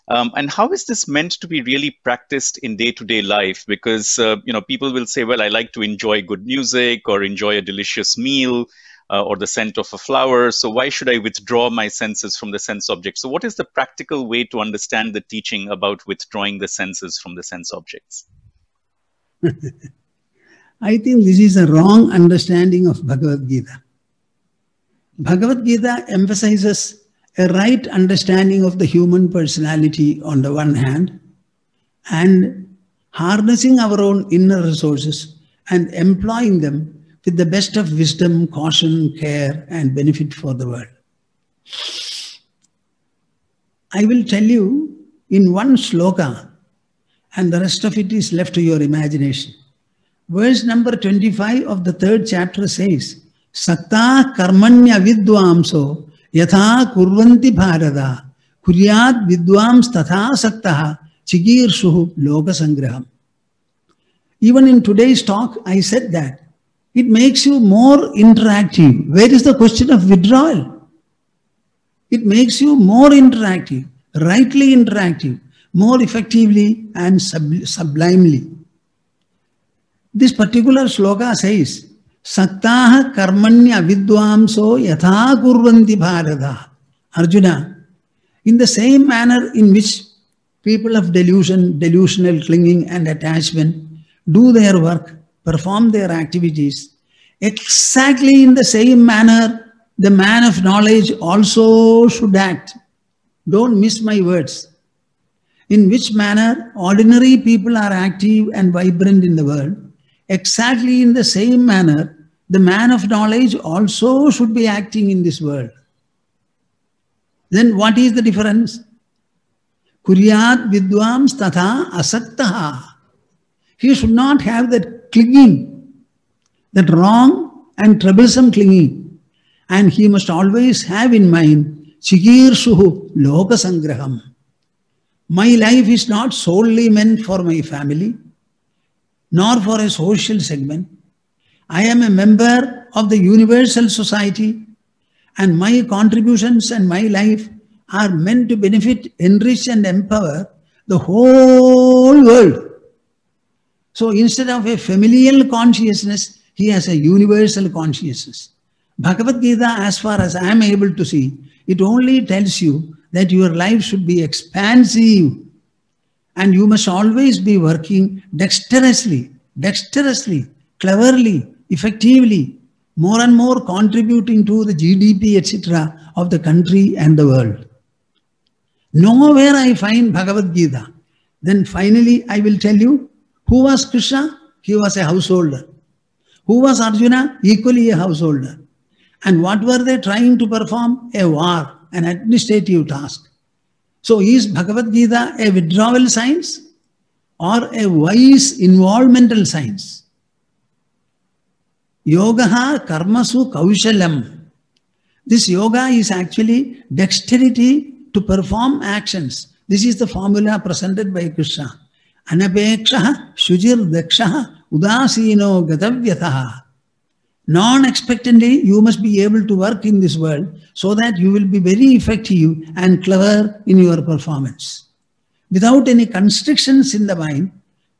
[SPEAKER 3] And how is this meant to be really practiced in day-to-day life? Because, people will say, well, I like to enjoy good music or enjoy a delicious meal or the scent of a flower. So why should I withdraw my senses from the sense objects? So what is the practical way to understand the teaching about withdrawing the senses from the sense objects?
[SPEAKER 2] I think this is a wrong understanding of Bhagavad Gita. Bhagavad Gita emphasizes a right understanding of the human personality on the one hand, and harnessing our own inner resources and employing them with the best of wisdom, caution, care, and benefit for the world. I will tell you in one sloka, and the rest of it is left to your imagination. Verse number 25 of the 3rd chapter says, Sakta karmanya vidvamso yatha kurvanti bharata kuryat vidvams tatha saktaha chigirshuhu loka sangraham. Even in today's talk, I said that it makes you more interactive. Where is the question of withdrawal? It makes you more interactive, rightly interactive, more effectively and sublimely. This particular sloka says, Saktaha karmanya vidvamso yatha kurvanti bharata. Arjuna, in the same manner in which people of delusional clinging and attachment do their work, perform their activities, exactly in the same manner, the man of knowledge also should act. Don't miss my words. In which manner ordinary people are active and vibrant in the world, exactly in the same manner, the man of knowledge also should be acting in this world. Then what is the difference? Kuryat vidvams tatha asaktaha. He should not have that clinging, that wrong and troublesome clinging. And he must always have in mind, Chigirshuhu loka sangraham. My life is not solely meant for my family, nor for a social segment. I am a member of the universal society, and my contributions and my life are meant to benefit, enrich, and empower the whole world. So instead of a familial consciousness, he has a universal consciousness. Bhagavad Gita, as far as I am able to see, it only tells you that your life should be expansive And you must always be working dexterously, cleverly, effectively, more and more contributing to the GDP, etc. of the country and the world. Nowhere I find Bhagavad Gita. Then finally I will tell you, who was Krishna? He was a householder. Who was Arjuna? Equally a householder. And what were they trying to perform? A war, an administrative task. So is Bhagavad Gita a withdrawal science or a wise involvemental science? Yogaha karmasu kaushalam. This yoga is actually dexterity to perform actions. This is the formula presented by Krishna. Anapekshaha shujir dakshaha udasino gatavyataha. Non-expectantly, you must be able to work in this world so that you will be very effective and clever in your performance. Without any constrictions in the mind,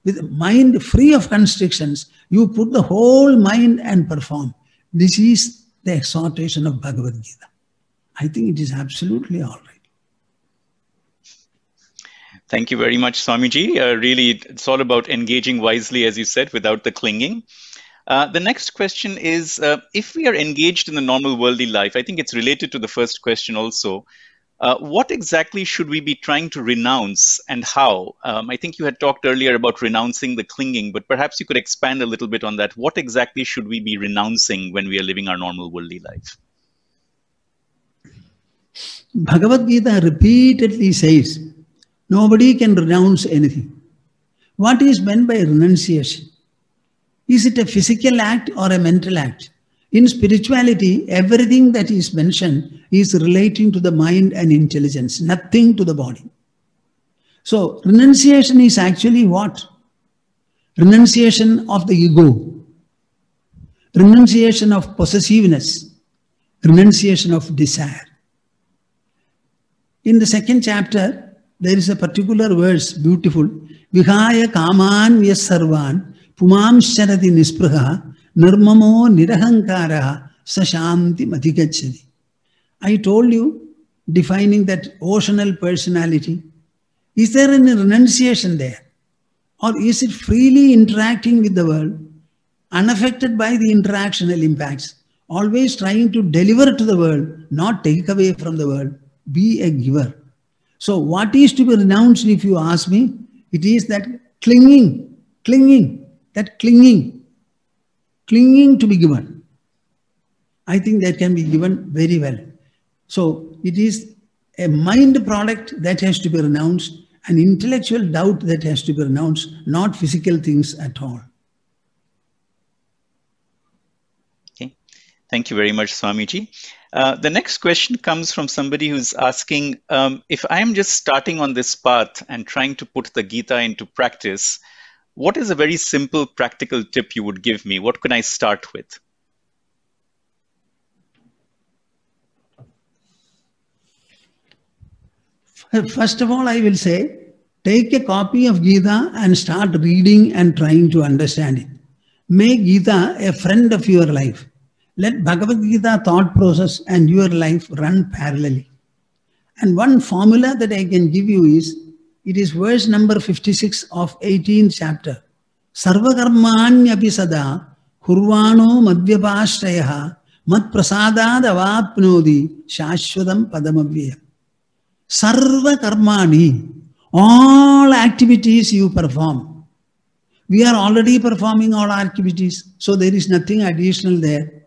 [SPEAKER 2] with mind free of constrictions, you put the whole mind and perform. This is the exhortation of Bhagavad Gita. I think it is absolutely all right.
[SPEAKER 3] Thank you very much, Swamiji. Really, it's all about engaging wisely, as you said, without the clinging. The next question is, if we are engaged in the normal worldly life, I think it's related to the first question also, what exactly should we be trying to renounce and how? I think you had talked earlier about renouncing the clinging, but perhaps you could expand a little bit on that. What exactly should we be renouncing when we are living our normal worldly life?
[SPEAKER 2] Bhagavad Gita repeatedly says, nobody can renounce anything. What is meant by renunciation? Is it a physical act or a mental act? In spirituality, everything that is mentioned is relating to the mind and intelligence, nothing to the body. So, renunciation is actually what? Renunciation of the ego, renunciation of possessiveness, renunciation of desire. In the second chapter, there is a particular verse, beautiful. Vihaya kaman vyasarvan pumam sharati nispraha nirmamo nirahankara sashanti madhigachadi. I told you, defining that oceanal personality, is there any renunciation there? Or is it freely interacting with the world, unaffected by the interactional impacts, always trying to deliver to the world, not take away from the world, be a giver? So what is to be renounced, if you ask me? It is that clinging to be given. I think that can be given very well. So it is a mind product that has to be renounced, an intellectual doubt that has to be renounced, not physical things at all.
[SPEAKER 3] Okay. Thank you very much, Swamiji. The next question comes from somebody who's asking, if I'm just starting on this path and trying to put the Gita into practice, what is a very simple practical tip you would give me? What can I start with?
[SPEAKER 2] First of all, I will say, take a copy of Gita and start reading and trying to understand it. Make Gita a friend of your life. Let Bhagavad Gita thought process and your life run parallelly. And one formula that I can give you is, it is verse number 56 of 18th chapter. Sarva karmanyapi sada hurvano madhyapashrayaha mat prasadad avapnodi shashwadam padamavyayam. Sarva karmani, all activities you perform. We are already performing all activities, so there is nothing additional there.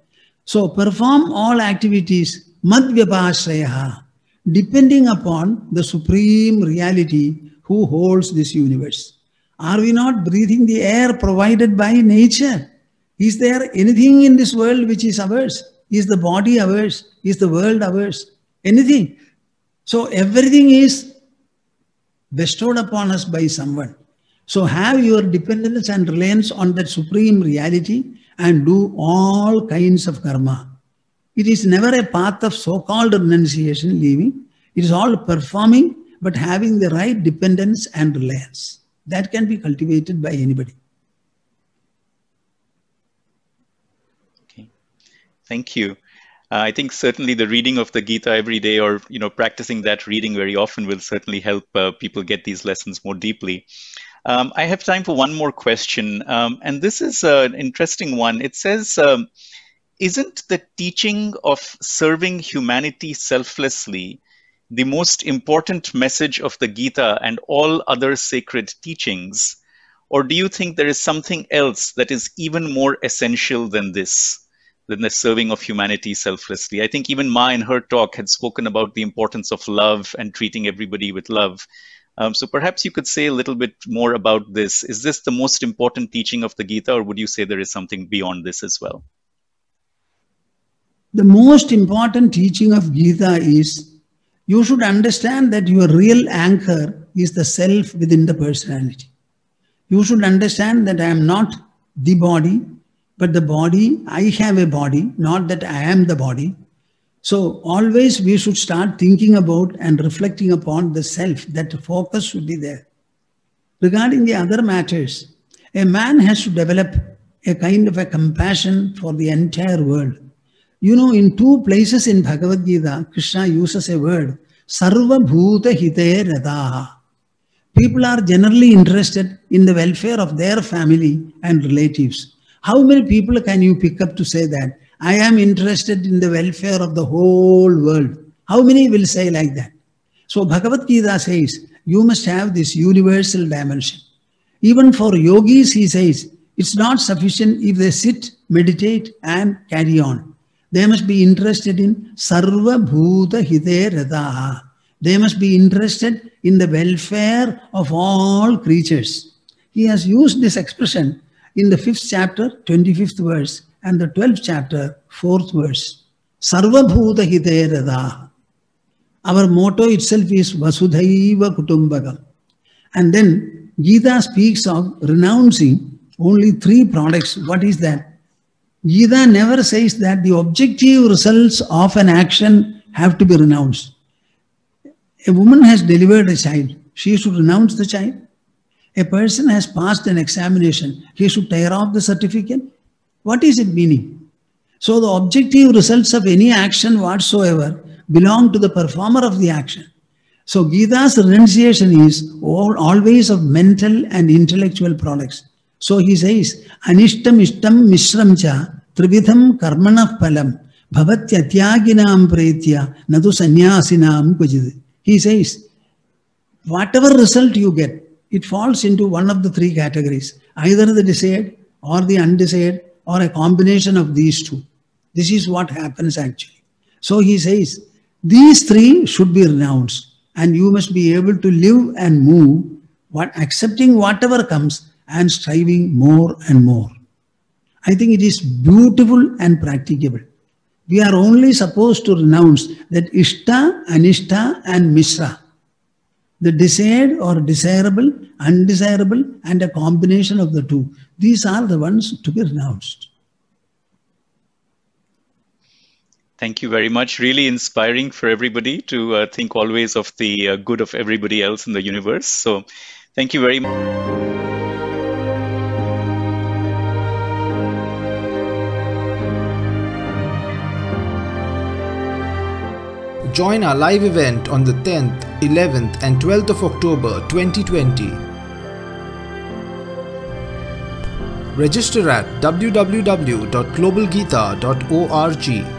[SPEAKER 2] So perform all activities madhyapashrayaha, depending upon the supreme reality who holds this universe. Are we not breathing the air provided by nature? Is there anything in this world which is ours? Is the body ours? Is the world ours? Anything. So everything is bestowed upon us by someone. So have your dependence and reliance on that supreme reality and do all kinds of karma. It is never a path of so-called renunciation, leaving. It is all performing, but having the right dependence and reliance. That can be cultivated by anybody.
[SPEAKER 3] Okay, thank you. I think certainly the reading of the Gita every day, or practicing that reading very often, will certainly help people get these lessons more deeply. I have time for one more question, and this is an interesting one. It says, isn't the teaching of serving humanity selflessly the most important message of the Gita and all other sacred teachings? Or do you think there is something else that is even more essential than this, than the serving of humanity selflessly? I think even Ma in her talk had spoken about the importance of love and treating everybody with love. So perhaps you could say a little bit more about this. Is this the most important teaching of the Gita, or would you say there is something beyond this as well?
[SPEAKER 2] The most important teaching of Gita is you should understand that your real anchor is the self within the personality. You should understand that I am not the body, but the body, I have a body, not that I am the body. So always we should start thinking about and reflecting upon the self. That focus should be there. Regarding the other matters, a man has to develop a kind of a compassion for the entire world. In 2 places in Bhagavad Gita, Krishna uses a word, Sarva Bhuta Hite Radaha. People are generally interested in the welfare of their family and relatives. How many people can you pick up to say that? I am interested in the welfare of the whole world. How many will say like that? So Bhagavad Gita says, you must have this universal dimension. Even for yogis, he says, it's not sufficient if they sit, meditate and carry on. They must be interested in Sarva Bhuta Hite Radaha. They must be interested in the welfare of all creatures. He has used this expression in the 5th chapter, 25th verse, and the 12th chapter, 4th verse. Sarva Bhuta Hite Radaha. Our motto itself is Vasudhaiva Kutumbakam. And then Gita speaks of renouncing only 3 products. What is that? Gita never says that the objective results of an action have to be renounced. A woman has delivered a child. She should renounce the child. A person has passed an examination. He should tear off the certificate. What is it meaning? So the objective results of any action whatsoever belong to the performer of the action. So Gita's renunciation is always of mental and intellectual products. So he says, Anishtam Ishtam Mishram Cha Trividham Karmanah Palam Bhavatyathyaginam Pretya Nadu Sanyasinam Kujid. He says, whatever result you get, it falls into one of the 3 categories, either the desired or the undesired or a combination of these 2. This is what happens actually. So he says, these 3 should be renounced and you must be able to live and move, accepting whatever comes and striving more and more. I think it is beautiful and practicable. We are only supposed to renounce that Ishta, Anishta and Mishra. The desired or desirable, undesirable and a combination of the 2. These are the ones to be renounced.
[SPEAKER 3] Thank you very much. Really inspiring for everybody to think always of the good of everybody else in the universe. So thank you very much.
[SPEAKER 1] Join our live event on the 10th, 11th and 12th of October 2020. Register at www.globalgita.org.